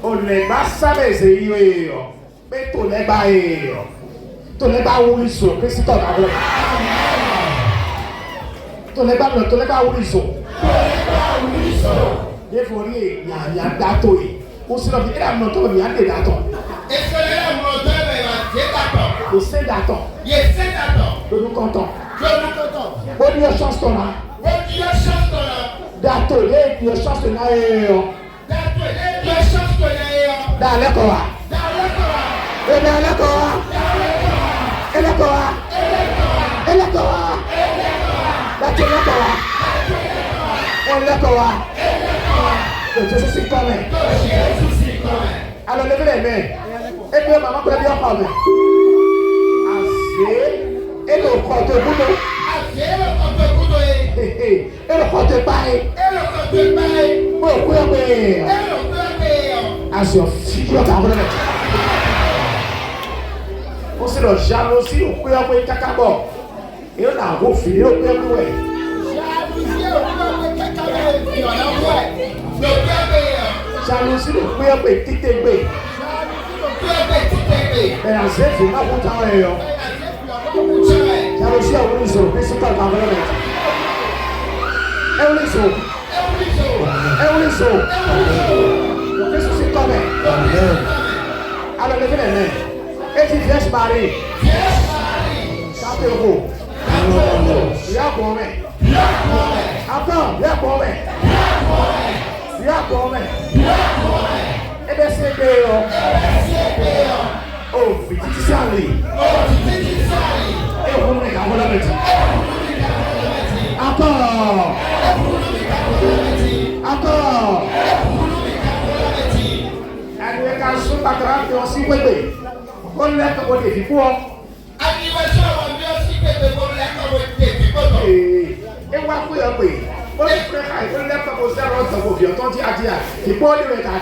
Olẹ́gbà sálẹ̀ ṣe yíyọ èèyàn. Pé tó lẹ́gbà èèyàn. Tó lẹ́gbà wúri sò Kristo kàwé. Tó lẹ́gbà wúri sò. Tó lẹ́gbà wúri sò. Yéforí yàyà dátò yìí. Mo sì lọ fi ẹ̀rọ àmọ́ tó ní àdé dàtọ̀. Ìṣẹ̀lẹ̀ àmọ́ tó ẹ̀rọ ìwà dàtọ̀. Ìṣe dàtọ̀. Yèsè dàtọ̀. Lórí kọ́tọ̀. Lórí kọ́tọ̀. Ó ní ọ̀ṣọ́ sọ̀rọ̀. Ó ní ọ̀ṣọ́ sọ̀rọ̀. Dàtọ̀ lé ní ọ̀ṣọ́ sọ̀rọ̀ náà yẹ yọ. Dàtọ̀ lé ní ọ̀ṣọ́ sọ̀rọ̀ yẹ yọ. Dàlẹ́kọ̀ wa. Dàlẹ́kọ̀ wa. Dàlẹ́kọ̀ wa. Dàlẹ́kọ̀ wa. Jésus s'y connaît. Alors levez les mains. Et puis maman peut bien parler. Et le porte-boudou. Et le porte-paille. As your figure on se le jalousie au cœur pour les cacabons. Et on a beau filer au cœur pour eux. Jalousie au cœur pour les tités. Et la zèle, c'est pas pour t'en aller. Jalousie à Wilson, principal environnement. Wilson. Qu'est-ce que c'est comme alors levez les mains. Et tu viens se marier. Chantez-vous. Viens pour moi. Attends, viens pour moi. Viens pour moi. Et bien c'est bien. Oh, petit sali. Et vous m'avez encore la mettre. Encore. Et quand je suis pas grave, je suis pas grave. On l'a comme on dit, pour. Et on va faire un peu. On l'a comme on s'est rendu au vieux. On dit à dire, il faut le mettre.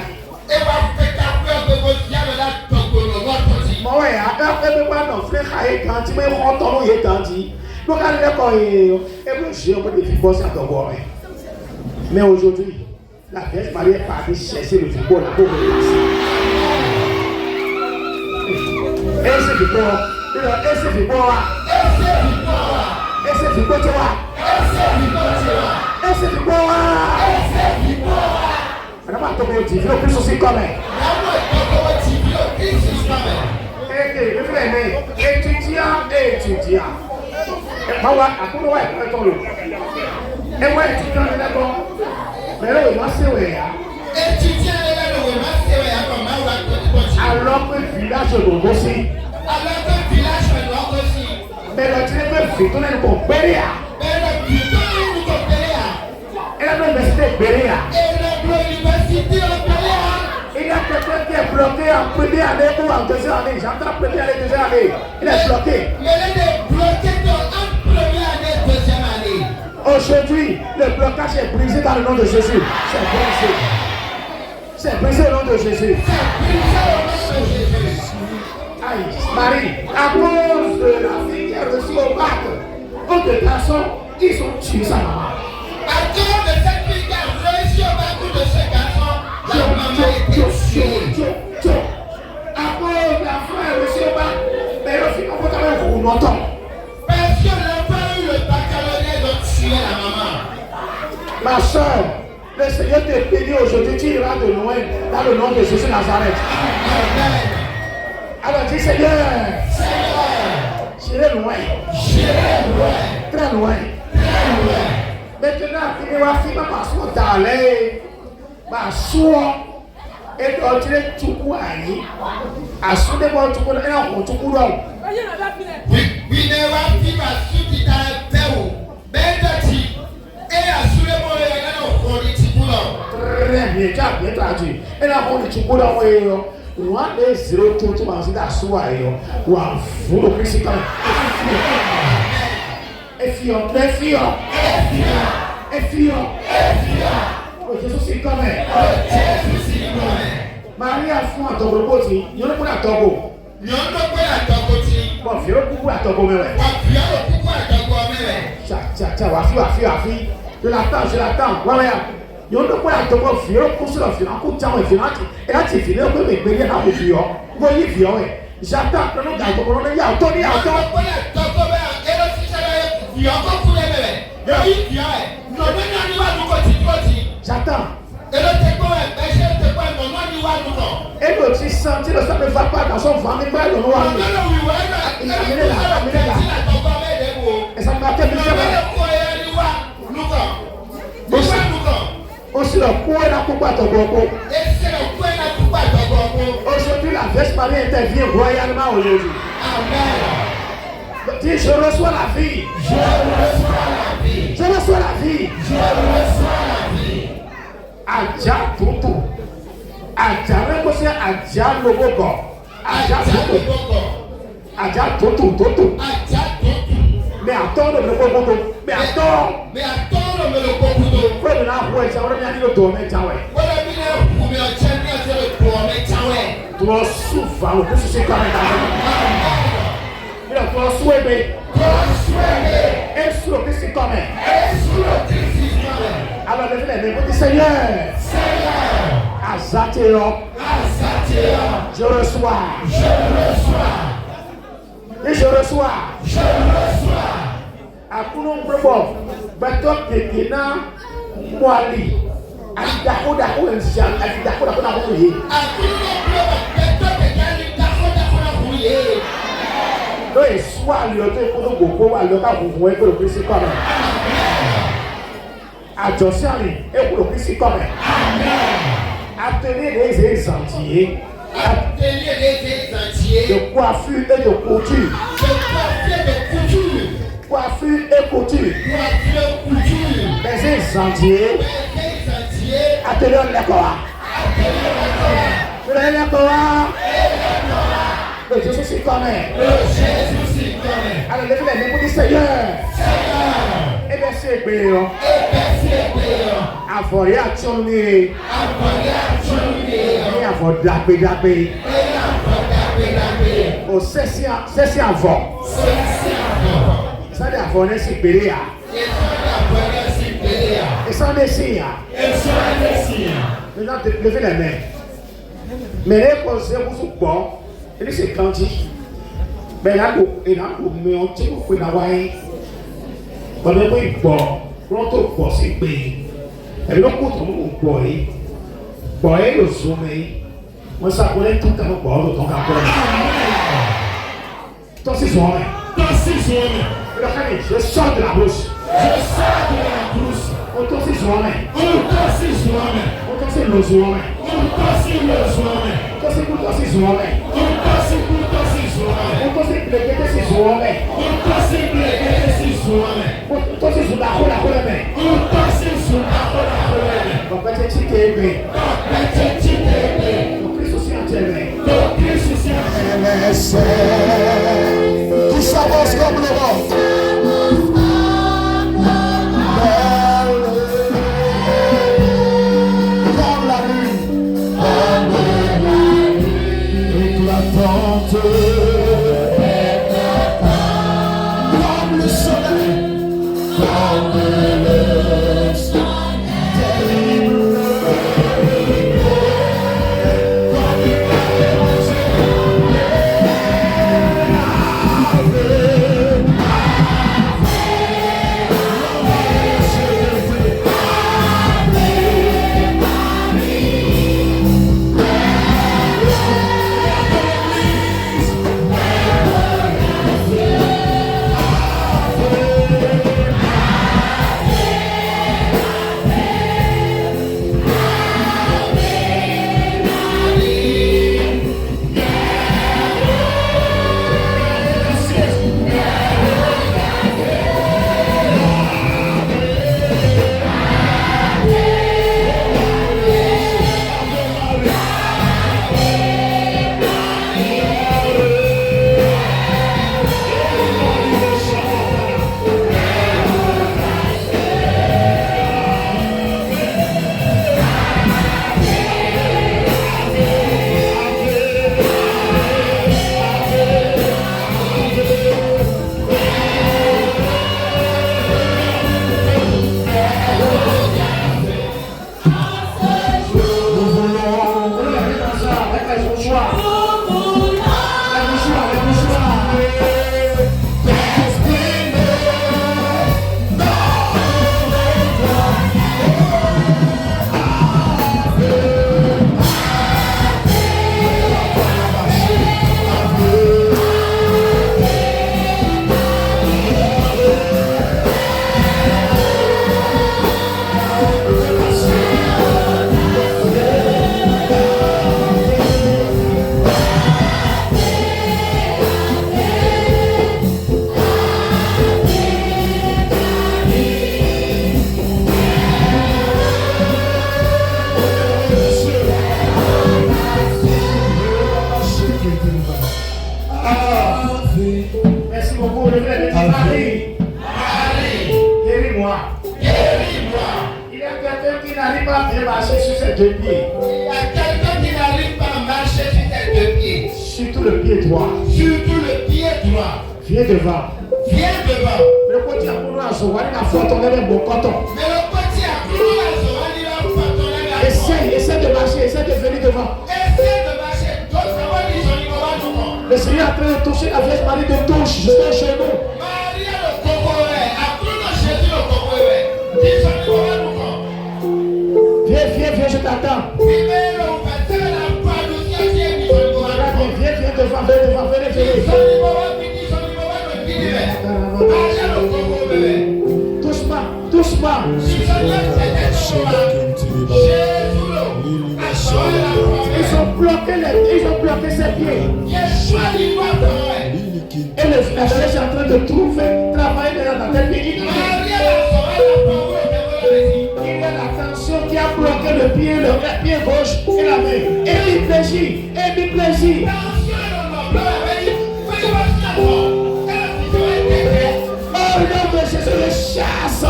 Moi, non, frère, quand tu me rends ton nom, quand tu donc, à l'école, et je peux te faire ça dans le mais aujourd'hui, la Vierge Marie est partie chercher le figure là pour me passer. Et c'est figure, et c'est figure, et c'est figure, tu vois, et c'est figure, madame a tombé au TV, le plus aussi comme elle. Étudiant. Mawa, akuru wa e to lo. E wa étudiant le ko. Mais là, il va se ouais. Étudiant le we ma se ouais ko ma wa to. Alors que village de Gossi. Alors que village de Gossi. Mais le tire me fit on est ko Beria. Mais le fit on est ko Beria. Et la université Beria. Et l'université Beria. Il a quelqu'un qui est bloqué en première année ou en deuxième année. J'entends première année, deuxième année. Il est bloqué. Mais il est bloqué en première année, deuxième année. Aujourd'hui, le blocage est brisé dans le nom de Jésus. C'est brisé. C'est brisé au nom de Jésus. C'est brisé au nom de Jésus. Aïe, Marie, à cause de la fille qui est reçue au bac, d'autres personnes, ils ont tué sa maman. À cause de cette fille qui a reçu au bac de ce garçon, la maman est tuée. À cause de la frère reçue au bac, mais le film on peut avoir un longtemps. Parce que l'enfant a eu le baccalauréat de tuer la maman. Ma soeur, le Seigneur te bénit aujourd'hui, tu iras de loin dans le nom de Jésus Nazareth. Amen. Alors dis Seigneur, j'irai loin. Très loin. Maintenant, il va finir par son d'aller, par soi, et continuer tout pour aller. À son débat, tout pour aller, on tout pour aller. Oui, ne va finir par sous qui t'a fait. Bête, et à sous les mots, on dit tout pour aller. Très bien, tu as bien traduit. Et là, on dit tout pour aller. One day zero two to man see that so I one full of physical. If you oh Jesus is coming. Maria fún àtọ̀gbọ̀ bó ti yóò ló kún àtọ̀gbọ̀. Yóò ló kún àtọ̀gbọ̀ ti. Wọ́n fi ó kúkú àtọ̀gbọ̀ mẹ́wẹ̀. Wọ́n fi ó kúkú àtọ̀gbọ̀ mẹ́wẹ̀. Tcha wàá fi. Je l'attends. Voilà. Yóò ló kún àtọ̀gbọ̀ fi ó kún sílọ̀ fi náà kú jáwé fi náà ti. Et là tu finis un peu mais bien là vous fiez. Vous y fiez ouais. J'attends que nous gardons pour nous y a autant. J'attends. Et le petit senti le sang ne va pas dans son ventre, il va le noir. Il a amené là. Et ça m'a fait plaisir. Aussi le coup est là pour pas te beaucoup. Aujourd'hui, la Vierge Marie intervient royalement aujourd'hui. Amen. Dis, je reçois la vie. Je reçois la vie. Je reçois la vie. Je reçois la vie. Aja tutu. Aja rekosi aja logogo. Aja tutu. Aja tutu. Aja tutu. Mais attends le logogo. Mais attends. Mais attends le logogo. Frère de la rue, ça va bien dire le tourner, ça ouais. Voilà, il est pour me enchaîner sur le tourner, ça ouais. Toi souffre, le plus c'est quand même. Il a toi souhaité. Et sur le plus c'est quand même. Alors levez les mains, vous dites Seigneur. Azateo. Je reçois. Et je reçois. Akuno mbrebo. Bato kekena mwali. Adako nsia. Adako na kuye. No eswa yo to ikono gogo wa lo ka funfun e ko Kristi ko me. Àjọsí àmì ekuro Kristi ko me. Atelier des exemptiers. Atelier des exemptiers. De coiffure et de couture. Coiffure et couture. Les exemptiers. Atelier l'école. Le Jésus s'y connaît. Alors levez les mains pour dire Seigneur. Et bien c'est bien. Àfọ̀rí àtúnni. Ní àfọ̀ dàgbédàgbé. Ò sẹ́sí àfọ̀. Sade àfọ̀ ní sí péré yà. Ìsọ̀ndé sí yà. Maintenant levez les mains. Mais les conseils vous sont bons. Et c'est quand il mais là il a mais on tient au na wa yin bon le boy bo ron to po si pe e lo ko to mo boy lo so me mo sa ko le to ka mo bo lo to ka ko to si so me le kani je sors de la brousse on to si so me on to si lo so me to si so me Impossible que se homem. Então se da rola bem. Compete chique bem. O Cristo se atende. Puxa a voz como no bom. Comme la nuit. Éclatante. Merci beaucoup. Le frère dit Marie. Guéris-moi. Il y a quelqu'un qui n'arrive pas à bien marcher sur ses deux pieds. Surtout le pied droit. Viens devant. Le côté à Kourou Azouani n'a pas tourné le bon coton. Essaie de marcher, essaie de venir devant. Le Seigneur est en train de toucher la Vierge Marie de touche jusqu'au genou. Viens, je t'attends. Viens devant, venez. Doucement. Ils ont bloqué ses pieds. Et la flèche est en train de travailler dans la tête. Il y a la tension qui a bloqué le pied gauche et la main. Hémiplégie. Oh non, mais Jésus, je chasse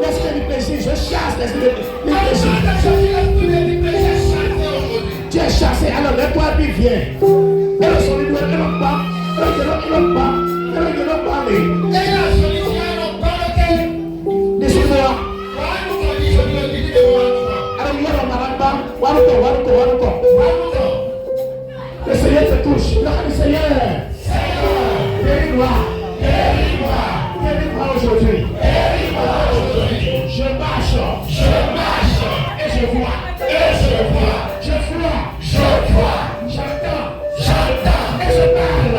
l'esprit du péché, je chasse l'esprit du péché. Tu es chassé, alors lève-toi et puis viens. Et le solide, il ne pas. Décide-moi. Alors, il y a un malade, Waruko. Le Seigneur te touche. Le Seigneur. Guéris-moi aujourd'hui. Je marche. Et je vois. Je vois. J'entends. Et je parle.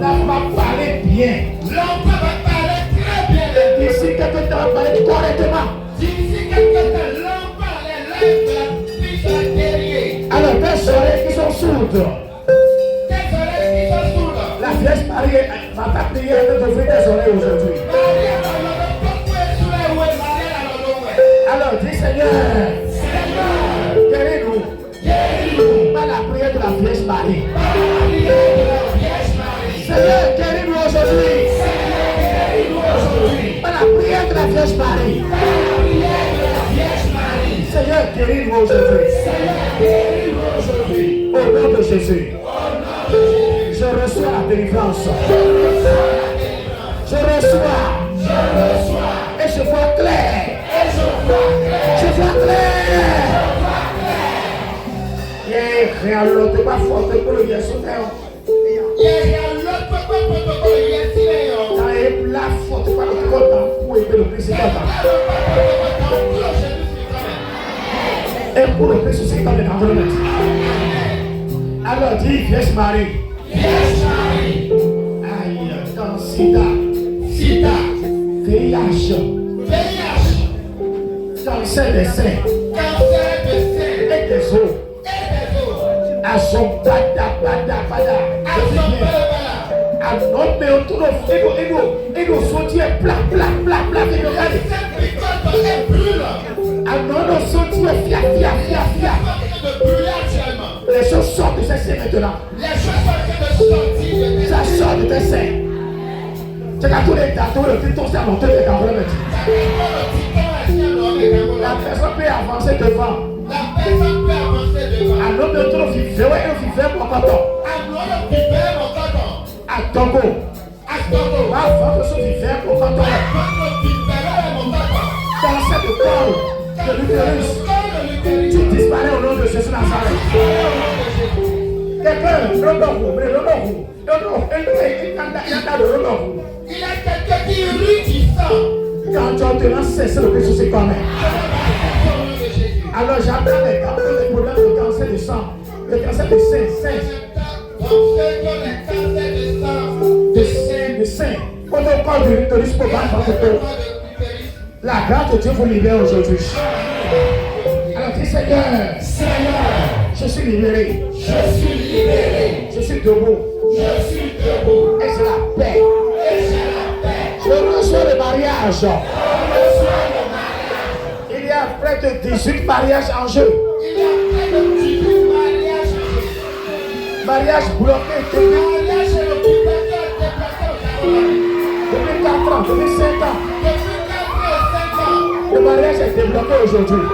L'homme va parler bien. L'homme va parler très bien. D'ici quelques temps, va parler correctement. L'homme parle les lèvres de la puissance guerrier. Alors, tes oreilles qui sont sourdes. La Vierge Marie va t'appeler de t'ouvrir tes oreilles aujourd'hui. Alors, dis Seigneur, guéris-nous. Par la prière de la Vierge Marie. Seigneur, guéris-nous aujourd'hui. Par la prière de la Vierge Marie. Seigneur, guéris-nous aujourd'hui. Au nom de Jésus. Je reçois la délivrance. Je reçois. Et je vois clair. Je vois clair. Et à l'autre, pas forte pour le bien sauter. La faute pas le content pour aider le président. Et pour le président de l'environnement. Alors dis, Vierge Marie. Aïe, dans Sida, VIH, cancer des seins et des os. Azombada. Anomme autour et nous sortir plat. Anomme sortir fia. Les choses sortent de ses seins maintenant. Ça sort de tes seins. Tu as tous les datos, le titre, c'est à monter les gambrons. La personne peut avancer devant. Anomme autour vivre mon coton. À Togo. Va vendre son vivre mon coton. Dans cette corps de l'utérus, tu disparais au nom de Jésus Nazareth. Quelqu'un, il y a quelqu'un qui rit du sang. Quand tu entends cesser le Christ, c'est quand même. Alors j'appelle les problèmes de cancer du sang, le cancer du sein. De sein. Quand on parle de l'utérus, pour la grâce de Dieu vous libère aujourd'hui. Alors dis Seigneur, je suis libéré. Je suis debout. Et c'est la paix. Je reçois le mariage. Il y a près de 18 mariages en jeu. Mariage bloqué depuis 4 ans, depuis 5 ans. Le mariage est débloqué aujourd'hui.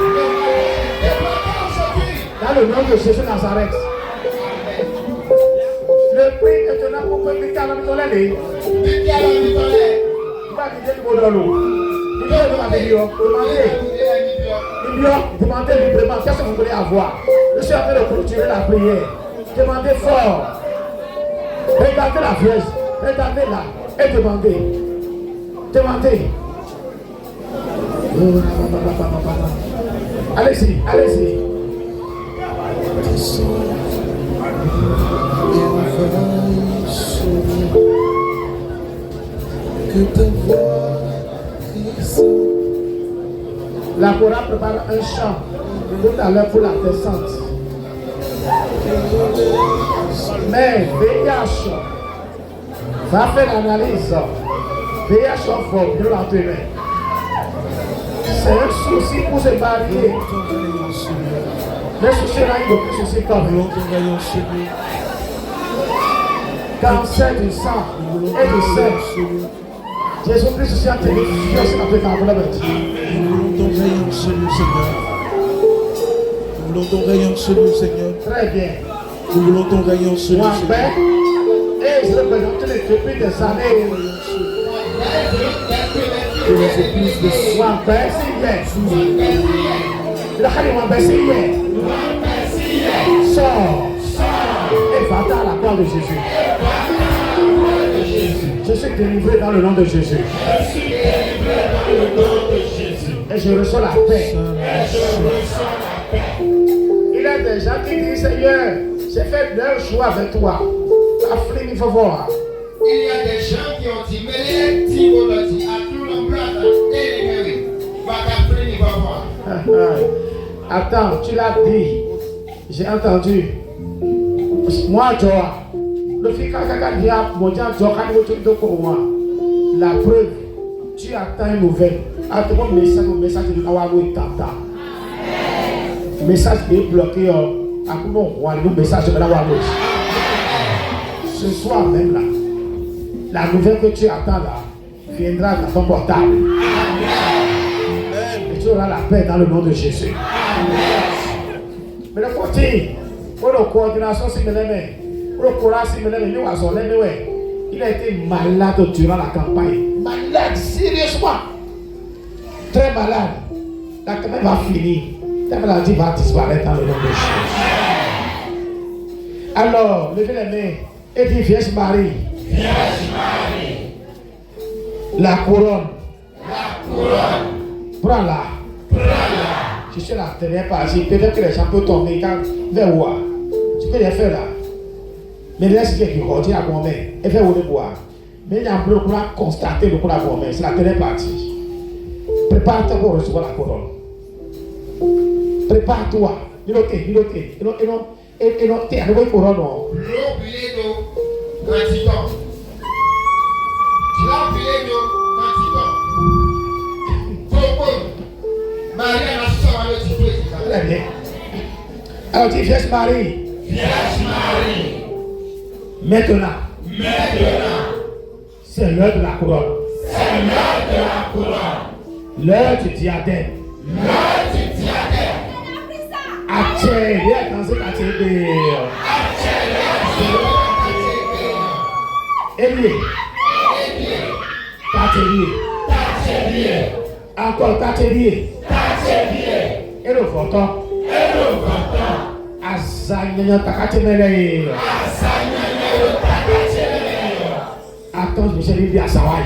Dans le nom de Jésus Nazareth. Le prix maintenant pour que Mika va me donner. Il va me dire le l'eau. Il va me dire, demandez librement qu'est-ce que vous voulez avoir. Je suis en train de clôturer la prière. Demandez fort. Regardez la Vierge. Regardez-la et demandez. Demandez. Allez-y, allez-y. La chorale prépare un chant tout à l'heure pour la descente. Mais VIH va faire l'analyse. VIH faut mieux l'entraîner. C'est un souci pour se marier. Le souci là, il n'y a plus de souci comme cancer du sang et du sein. Jésus-Christ aussi a tenu fier sur notre enveloppe. Nous voulons ton rayon sur nous, Seigneur. Nous voulons ton rayon sur nous, Seigneur. Très bien. Nous voulons ton rayon sur nous, Seigneur. Et je représente depuis des années. Sors et va-t'en à la croix de Jésus. Je suis délivré dans le nom de Jésus. Et je reçois la paix. Il y a des gens qui disent, Seigneur, j'ai fait leur choix avec toi. La flemme, il faut voir. Il y a des gens qui ont dit, mais les petits vont dire, à tout le monde, et les mairies, il va voir. Attends, tu l'as dit. J'ai entendu. Moi, Joa, le fils la preuve, tu attends une nouvelle. Attends un message de Nawago Tata. Message qui est bloqué. Le message de Nawago. Ce soir même là, la nouvelle que tu attends là viendra dans ton portable. Et tu auras la paix dans le nom de Jésus. Mais le côté, pour la coordination, il a été malade durant la campagne. Malade, sérieusement. Très malade. La campagne va finir. La maladie va disparaître dans le nom de Jésus. Alors, levez les mains et dis, Vierge Marie. Vierge Marie. La couronne. La couronne. Prends-la. Prends-la. Je suis la dernière partie. Peut-être que les gens peuvent tomber vers où? Tu peux les faire là. Mais laisse quelqu'un qui continue à gourmet. Et faire où les boire. Mais il y a un peu pour constater le coup à gourmet. C'est la dernière partie. Prépare-toi pour recevoir la couronne. Prépare-toi. Et non, t'es à nouveau couronne. L'oublié d'eau, gratiton. Tu l'as oublié d'eau, gratiton. Faut Marie a acheté le titre. Très bien. Alors dis Vierge Marie. Vierge Marie. Maintenant. C'est l'heure de la couronne. L'heure du diadème. Attirez dans cette atelier. Élie. Atelier. Encore atelier. Et le votant. Azanya takatemele. Attends, Michel, il dit à Sawai.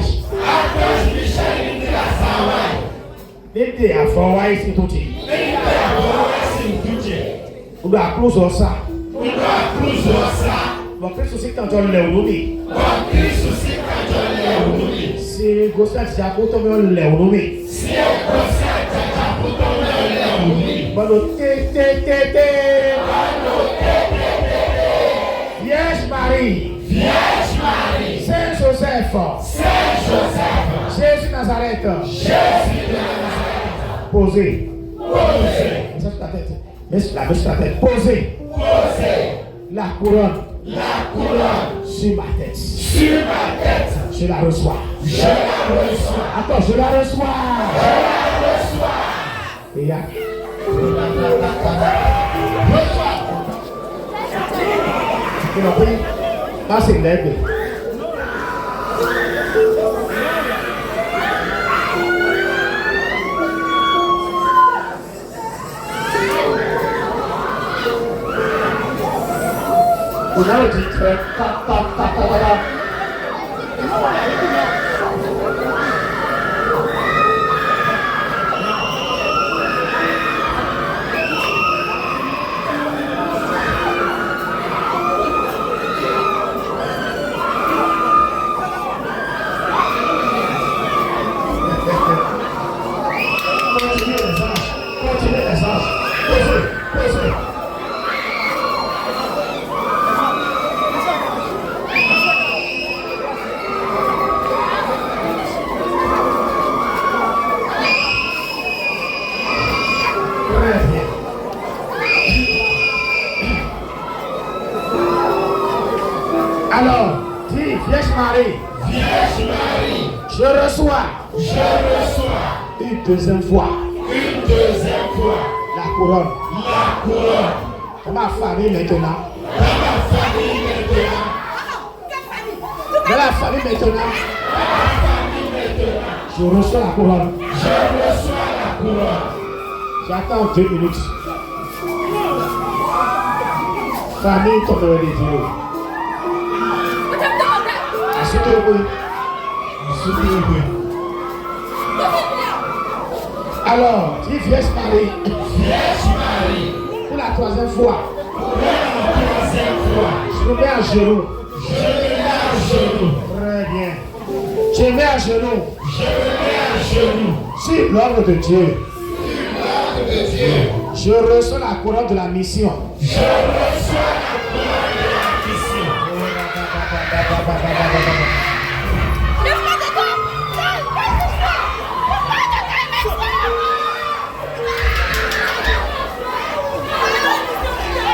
Il dit à Sawai, c'est tout dit. On doit applaudir ça. Bon, Christ aussi quand on l'a oublié. Si Gosset Jaco tombe on l'a oublié. Bon, Vierge Vierge Marie. Vierge Marie. Saint Joseph. Saint Joseph. Jésus Nazareth. Jésus de Nazareth. Posez. Posez. Mets sur ta tête. Mets sur ta tête. Posez. Posez. La couronne. La couronne. Sur ma tête. Sur ma tête. Je la reçois. Je la reçois. Attends, je la reçois. Je la reçois. Et là. Tu l'as pris? Là, c'est l'aigle. On a le titre. Continuez les anges. Posez. Très bien. Alors, dis, Vierge Marie. Vierge Marie. Je reçois. Je reçois. Une deuxième fois. Une deuxième fois. La couronne. La couronne. Dans ma famille maintenant. Dans ma famille maintenant. Dans la famille maintenant. Je reçois la couronne. Je reçois la couronne. J'attends 2 minutes. Famille comme le Dieu. Alors, dis Vierge Marie. Vierge Marie. Pour la troisième fois. Pour la troisième fois. Je me mets à genoux. Je me mets à genoux. Très bien. Je me mets à genoux. Je me mets à genoux. Sur l'ordre de Dieu. L'ordre de Dieu. Je reçois la couronne de la mission. Je reçois la couronne de la mission.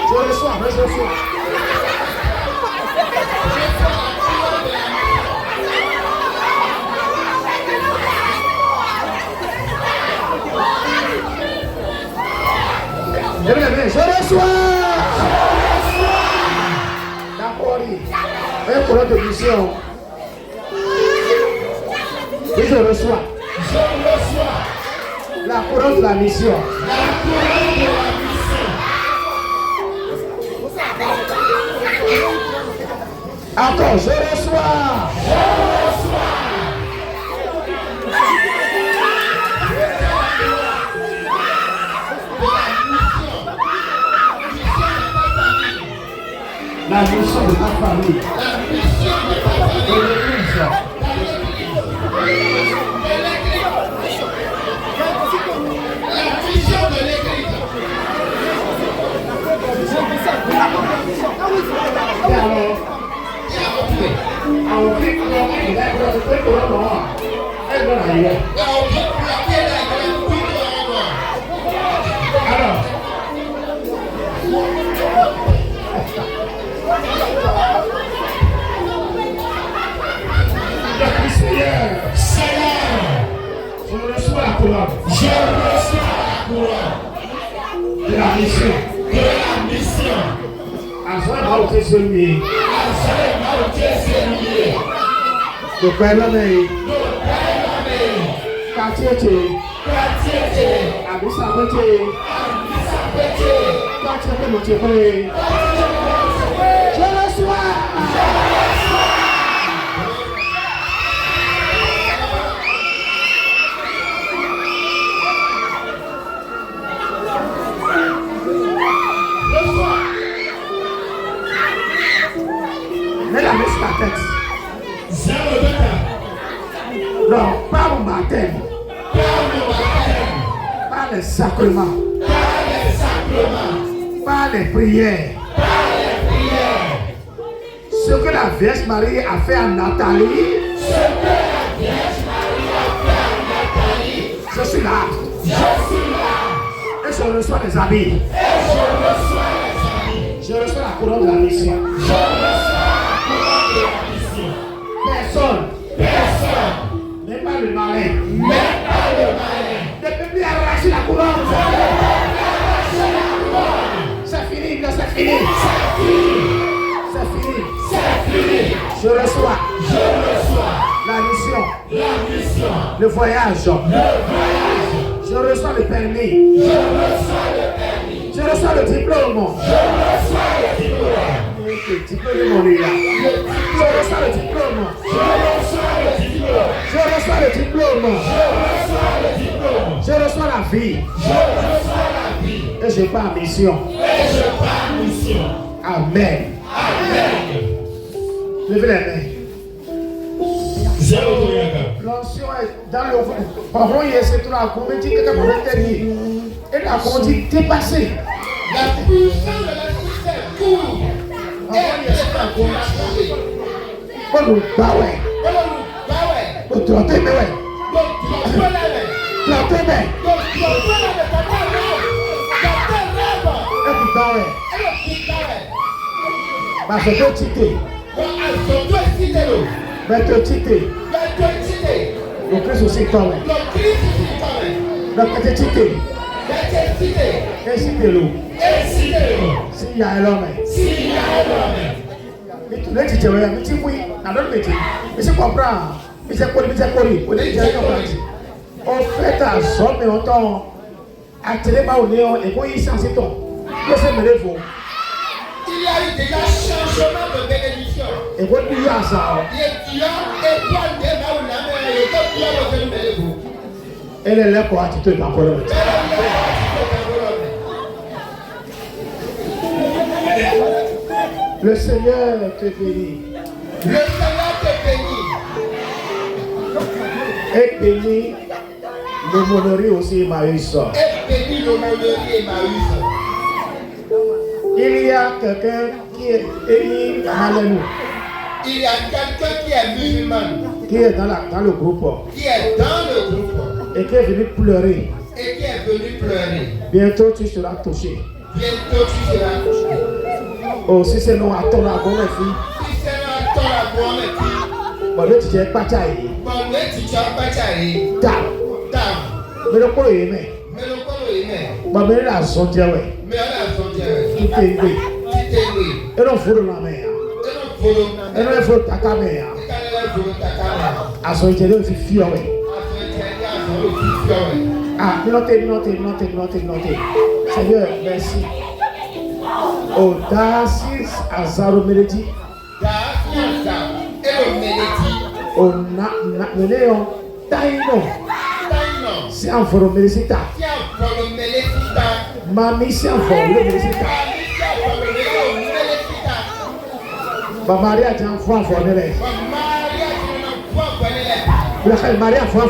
Je reçois. Je reçois. D'accord. Un couronne de mission. Et je reçois. Je reçois la couronne de la mission. la couronne de la mission. Encore, je reçois. La mission de ta famille. La mission de ta De famille. l'église. La mission de l'église. Et alors, àwọn tí wọ́n ní ìdá ìgbà tó pé kò lọ́nà wà ẹgbẹ́ nàìjíríà. Alors, Seigneur, je reçois la couronne. Je reçois la couronne De la mission. de la mission. Àṣọ ìbáwò tí ṣe ń yé. Àṣẹ ìbáwò tí ẹ ṣe ń yé. Kò pẹ́ lọ́nà yìí. Lóòótọ́ ìlànà Kàtí ètè. kàtí ètè Àbísà pété. àbísàpété. Kàtí ètè ló ti pé. Je reçois. Mets la main sur ta tête. Zéro de temps. Non, pas au baptême, Par le baptême, pas les sacrements, par les sacrements, pas les prières. par les prières. que la Vierge Marie a fait à Nathalie, je suis là. Et je reçois les habits. Je reçois la couronne de la mission. Personne. Même pas le malin. Ne peut plus arracher la couronne. C'est fini, non, c'est fini. C'est fini. Je reçois la mission. Le voyage. Je reçois le permis. Je reçois le diplôme. Le diplôme de mon Dieu. Je reçois le diplôme. Je reçois le diplôme. Je reçois la vie. Et je pars en mission. Amen. Levez les mains. L'onction est dans le fond. Parfois, il y a ce truc à commettre quelqu'un pour l'interdire. Et la conduite dépassée. La puissance de l'esprit c'est court. Parfois, il y a ce truc à commettre. Pour nous baouer. Pour trotter, mais ouais. Trotter, mais. Et puis baouer. Parce que tu t'es. Mais tu t'es. Le Christ aussi tombe. Donc, tu t'es. Et si t'es l'eau. S'il y a un homme. Mais tu l'as dit, tu as dit, oui, dans l'autre métier. Mais c'est comprendre. Mais c'est quoi, on fait un somme, mais on t'en attiré par le néant et qu'on y sent ton. Laissez me les faux. Il y a eu déjà changement de bénédiction. Et qu'on y a ça. Elle est là pour attitude dans le Le Seigneur te bénit. Le Seigneur te bénit. Et bénit l'aumônerie aussi Emmaüs. Et bénit l'aumônerie Emmaüs. Il y a quelqu'un qui est béni Alléluia. Il y a quelqu'un qui est musulman. Qui est dans le groupe. Qui est dans le groupe. Et qui est venu pleurer. Et qui est venu pleurer. Bientôt tu seras touché. Bientôt tu seras touché. Oh, si c'est non à ton abon, mes filles. Si c'est non à ton abon, mes filles. Bon, le tu es pas taillé. Bon, le tu es pas taillé. Tam. Mais le colo est mais. Bon, mais la sonde, ouais. Mais la sonde, tout est oui. Et non, faut le la mer. Et non, il faut ta caméra. À son intérieur, il faut fier, ouais. Ah, notez. Seigneur, merci. Audacious Azaro Melody. On a Néon Taino. C'est un forum Mélicita. Mamie, c'est un forum Mélicita. Maria a un foin for the left. Maria for.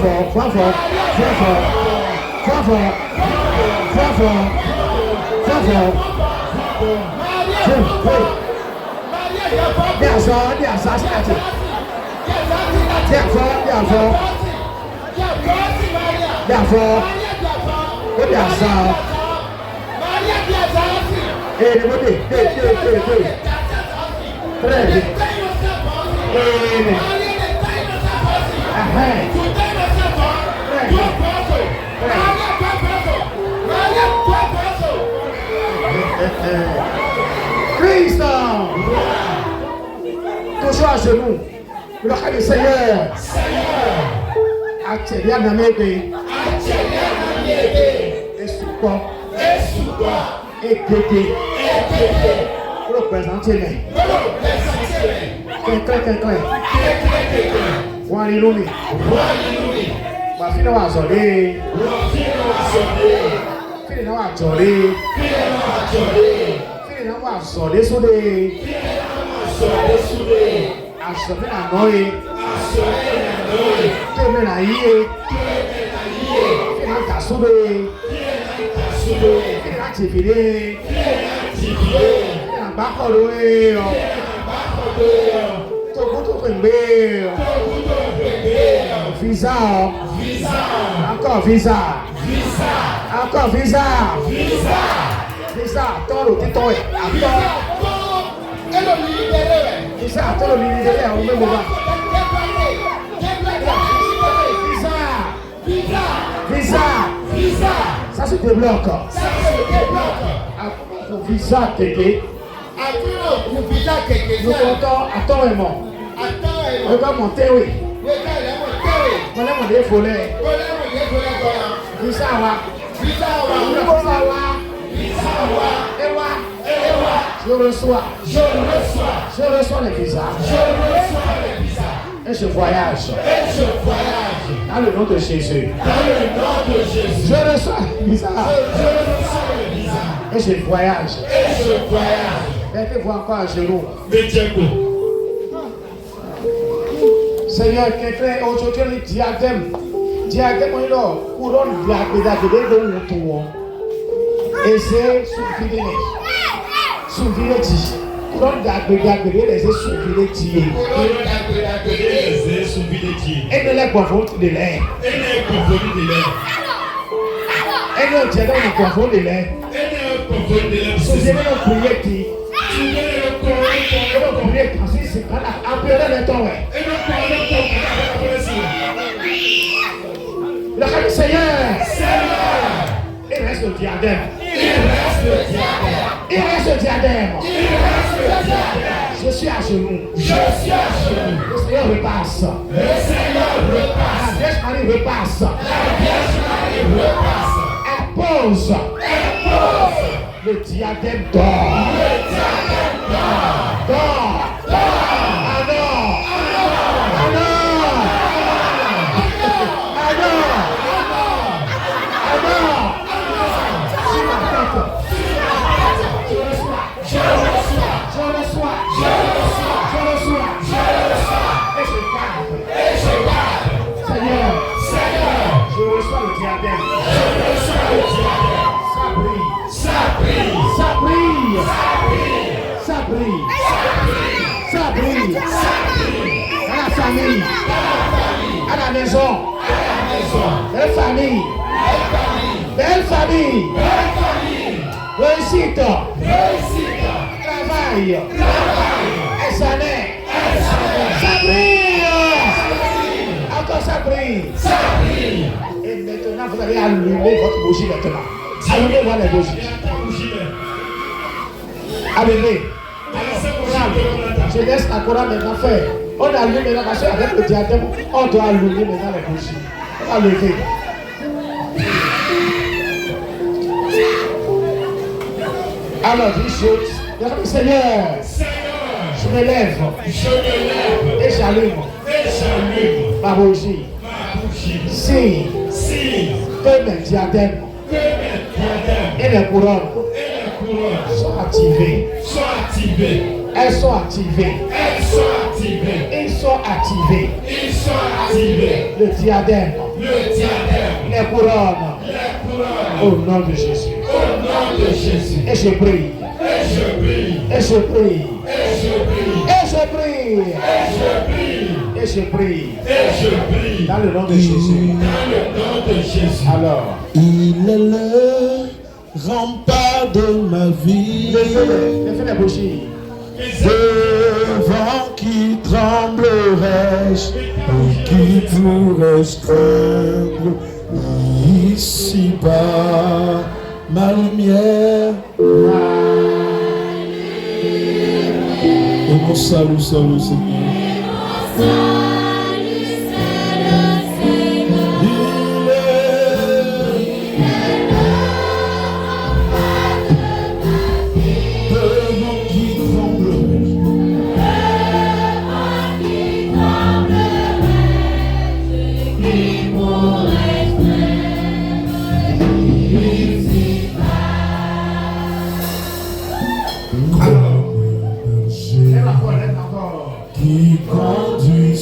Christ, toujours à genoux. Le Seigneur, attirez à Namébé, et sous quoi, et pété, représentez-les. Quelqu'un. Wanilumi. Wafina wazole. Fina wazole. Fina wazole sude. Asome na noye. Teme na iye. Fina tasube. Fina tifide. Fina bakoloe. pèmbé. Visa. Encore visa. Encore visa. Visa. Attends le titon. Visa. Attends le libéré au même moment. Visa. Ça se débloque. Visa Kéké. Nous comptons attends. On va monter, oui. On va monter voler. Visa Je reçois les visas. Et je voyage. Dans le nom de Jésus. Je reçois les visas. Et je voyage. Mettez-vous encore à genoux. Seigneur, quelqu'un aujourd'hui le diadème. Diadème, il a couronne diadème de l'auto. Et c'est sous-village. Couronne diadème, c'est sous-village. Et ne les boivons de lait. Et ne tiens pas le boivon de lait. Souvenez le prier qui. Le prier qui c'est appeler le temps. Le Seigneur. Il reste le diadème. Il reste le diadème. Je suis à genoux. Le Seigneur repasse. La Vierge Marie repasse. Elle pose. Le diadème d'or. Ça brille. À la famille. À la maison. Belle famille. Réussite. Travail. Examen. Ça brille. Encore ça brille. Et maintenant, vous allez allumer votre bougie maintenant. Allumez-moi les bougies. Allumez. Je laisse la couronne maintenant faire. On allume maintenant parce qu'avec le diadème, on doit allumer maintenant les bougies. On va lever. Alors, dis chose. Seigneur, je me lève et j'allume ma bougie. Si que mes diadèmes et les couronnes sont activées. Elles sont activées. Ils sont activés. Le diadème. Les couronnes. Au nom de Jésus. Et je prie. Et je prie. Dans le nom de Jésus. Alors. Il est le rempart de ma vie. Levez les bougies. Devant qui tremblerais-je, et qui pourrais-je craindre ici-bas, ma lumière. Et mon salut, Seigneur. Qui conduit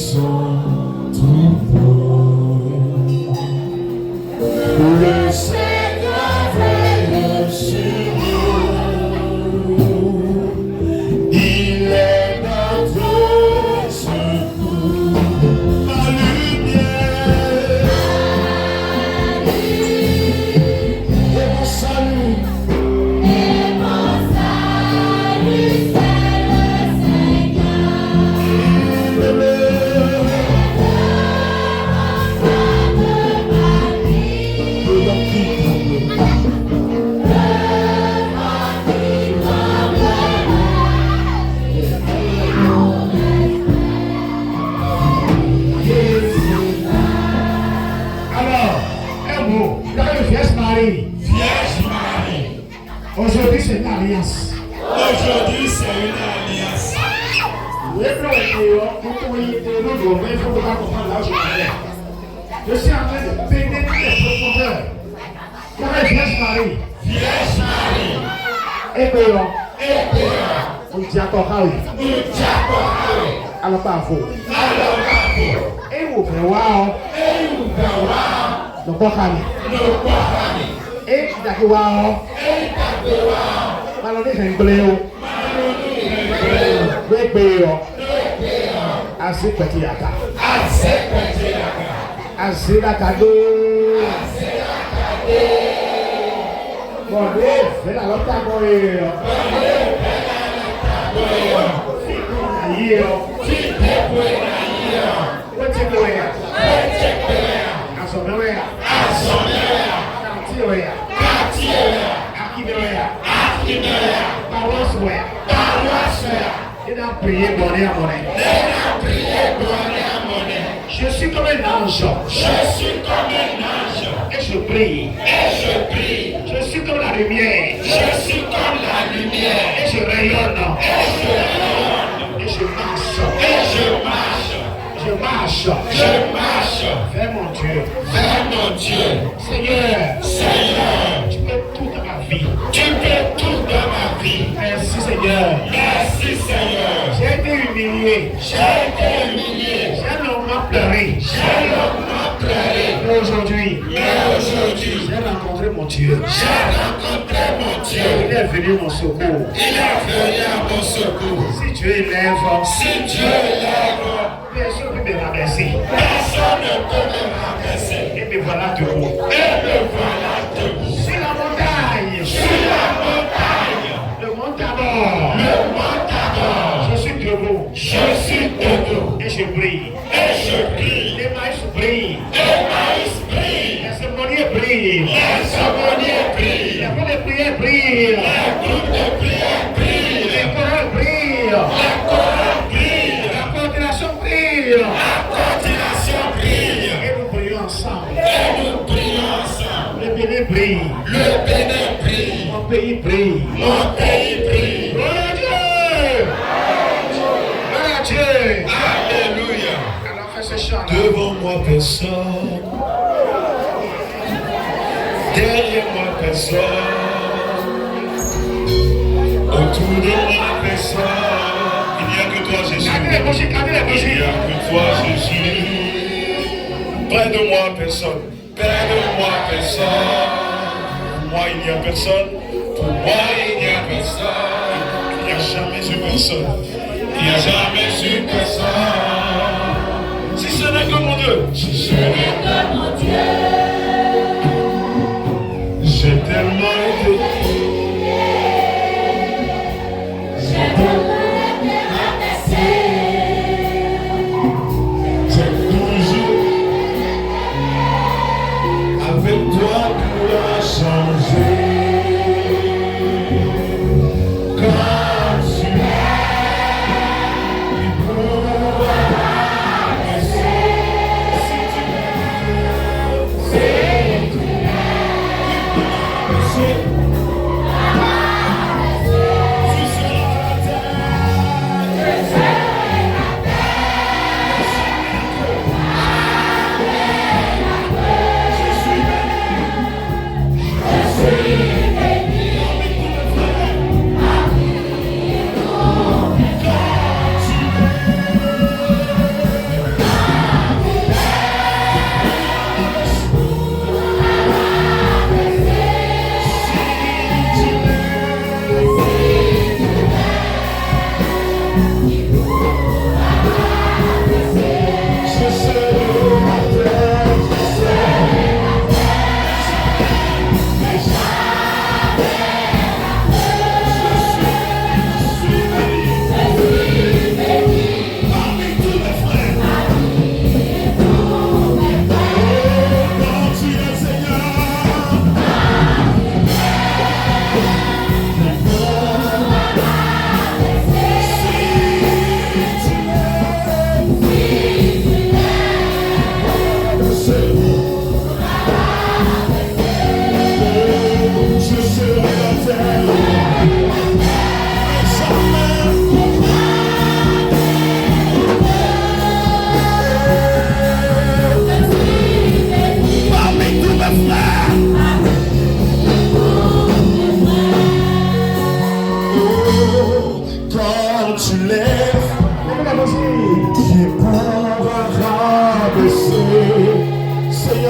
alliance. Aujourd'hui, c'est une alliance. Je suis en train de pénétrer les profondeurs. Comme la Vierge Marie. Vierge Marie. Et puis, Ébéa. on dit encore Harry. Ujakohawe. Alors, pas faux. Alobako. Et vous faites wow. Eyugawa. Donc, pas Harry. Nokwahani. Et d'accord, wow. Eyugawa. Alors, les gens bleus. Les bleus. Assez petit à ta. Assez la cadeau. Bon, fais la lotte à moi. Je suis comme un ange. Et je prie. Je suis comme la lumière. Et je rayonne. Et je marche. Vers mon Dieu. Seigneur. Tu fais tout dans ma vie. Merci Seigneur. J'ai été humilié. J'ai longuement pleuré. Mais aujourd'hui, j'ai rencontré mon Dieu. Il est venu à mon secours. Si Dieu élève, personne ne peut me rabaisser. Et me voilà debout. Sur la montagne, le mont Tabor, je suis debout. Et je brille. Les maïs brillent. Les cérémonies brillent. Les coups de prière brillent. Les chorales brillent. La coordination brille. Et nous brillons ensemble. Le Bénin brille. Mon pays brille. Gloire à Dieu. Alléluia. Alors fais ce chant. Devant moi, personne. Derrière moi, personne. Autour de moi, personne. Il n'y a que toi, Jésus. Cadez les bougies, cadez les Il bougies. n'y a que toi, Jésus. Près de moi, personne. Près de moi, personne. Pour moi, il n'y a personne. Pour moi, il n'y a personne. Il n'y a jamais eu personne. Il n'y a jamais eu personne. Si ce n'est que mon Dieu. J'ai tellement été. J'ai toujours avec toi tout a changé. Quand tu es, il pourra passer. Si tu m'aimes,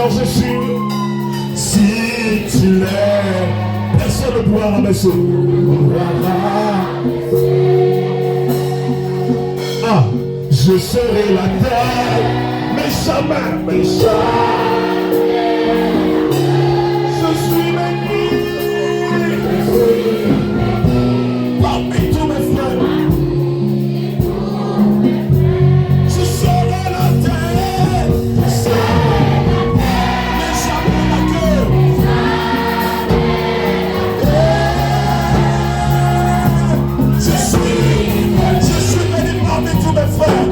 encore Jésus. Si tu l'aimes, personne ne pourra ramasser. Ah, je serai la terre, mais jamais, mais jamais. Je suis béni parmi tous mes frères. Je serai la terre, mais jamais la queue. Je suis béni parmi tous mes frères.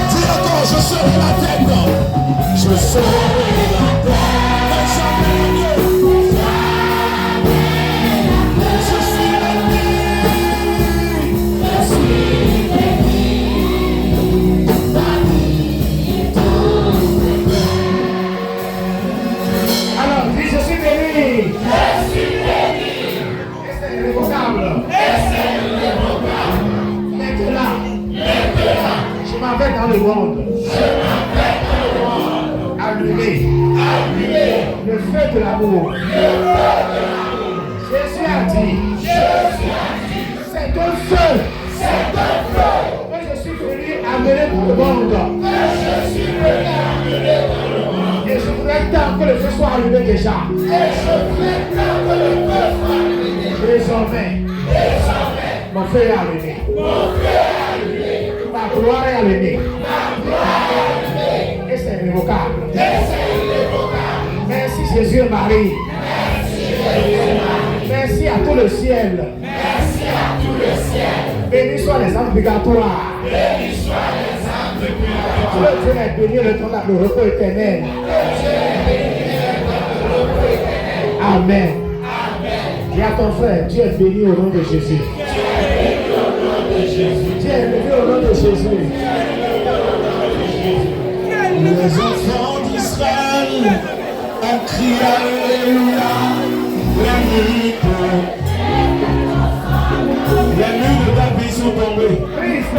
Dis encore, je serai la tête. Je serai la tête, mais jamais la queue. Je suis béni. Alors, dis je suis béni. Et c'est irrévocable. Maintenant, je m'en vais dans le monde. Allumer le feu de l'amour. Jésus a dit, c'est un feu que je suis venu amener dans le monde. Et je voudrais tant que le feu soit allumé déjà. Désormais, mon feu est allumé. Ma gloire est allumée. Et c'est irrévocable. Merci Jésus et Marie. Merci à tout le ciel. Bénis soient les âmes purgatoires. Le Dieu est béni le temps de repos éternel. Amen. Dis à ton frère, Dieu est béni au nom de Jésus. Dieu est béni au nom de Jésus. Les enfants d'Israël ont crié Alléluia. Les murs de David sont tombés. Christ,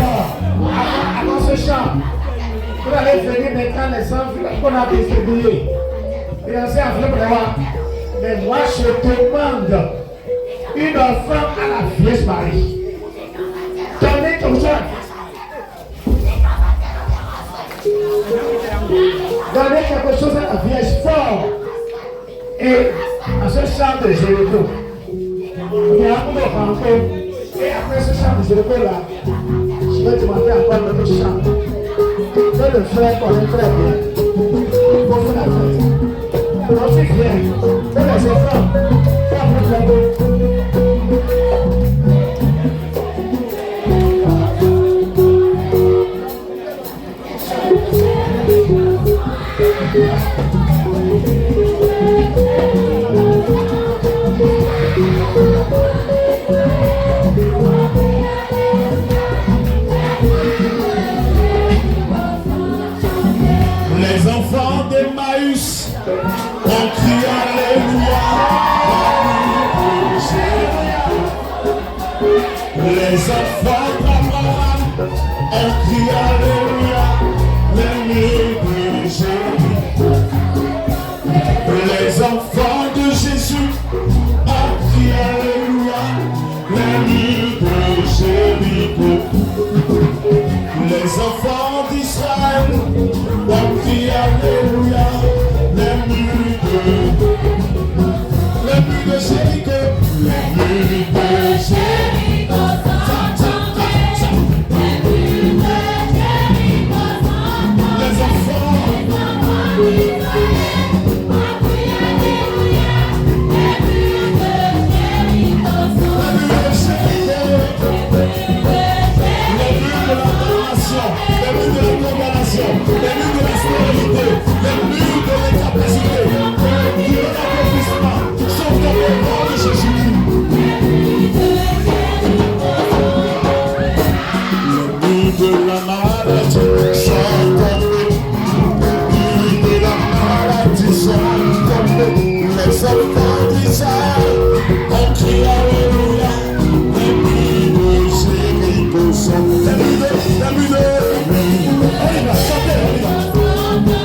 avant ce chant, vous allez venir maintenant les enveloppes qu'on a distribuées. Et on s'est enveloppé là. Mais moi, je demande une offrande à la Vierge Marie. Donnez comme ça. Donnez quelque chose à la Vierge fort. Et à ce chant de Jéricho, il y a un peu de fantôme. Et après ce chant de Jéricho là, je vais demander encore un autre chant. Que le frère connaît très bien. Pour faire la fête. Quand tu viens, fais les efforts. Fais un peu de flambeau. Les enfants d'Emmaüs ont crié Alléluia. Les enfants d'Abraham ont crié Alléluia. Les murs de Jéricho. Les enfants de Jésus ont crié Alléluia. Les murs de Jéricho. Les enfants d'Israël ont crié Alléluia. Les murs de Jéricho. Les murs de Jéricho. Les enfants. La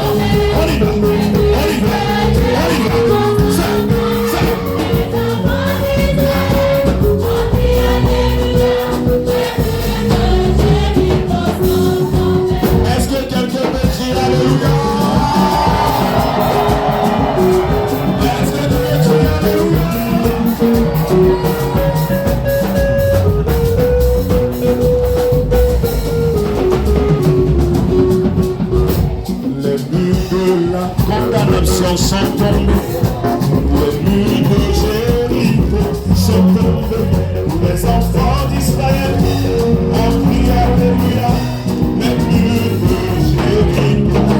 maisons sont tombées. Les murs de Jéricho sont tombés. Les enfants d'Israël ont crié Alléluia. Les murs de Jéricho.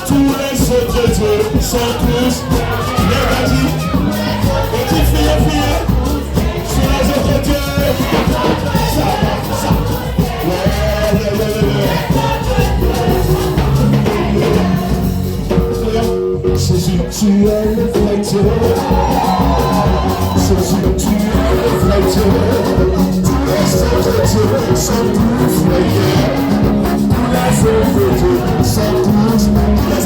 Tous les autres dieux sont tous négatifs. Petites filles, sur les autres dieux. Ça. Jésus, tu es le vrai Dieu. Jésus, tu es le vrai Dieu. Tous les autres dieux sont tous frayés. Tous les autres dieux sont tous les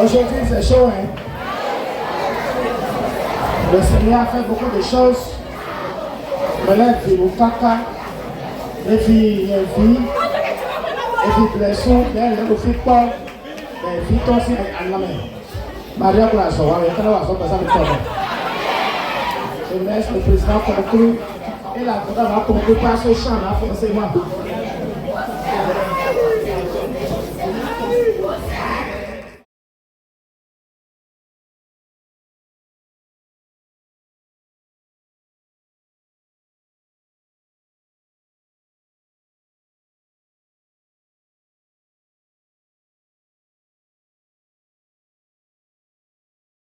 Aujourd'hui, c'est chaud, hein? Le Seigneur a fait beaucoup de choses. Mais là, il y a du caca, et puis il y a une fille, et puis blessure, il y a une fille pas, et puis aussi à la main. Maria pour la soirée, il y a une personne qui s'en je laisse le président conclure, et la va conclure par ce chant là, forcément.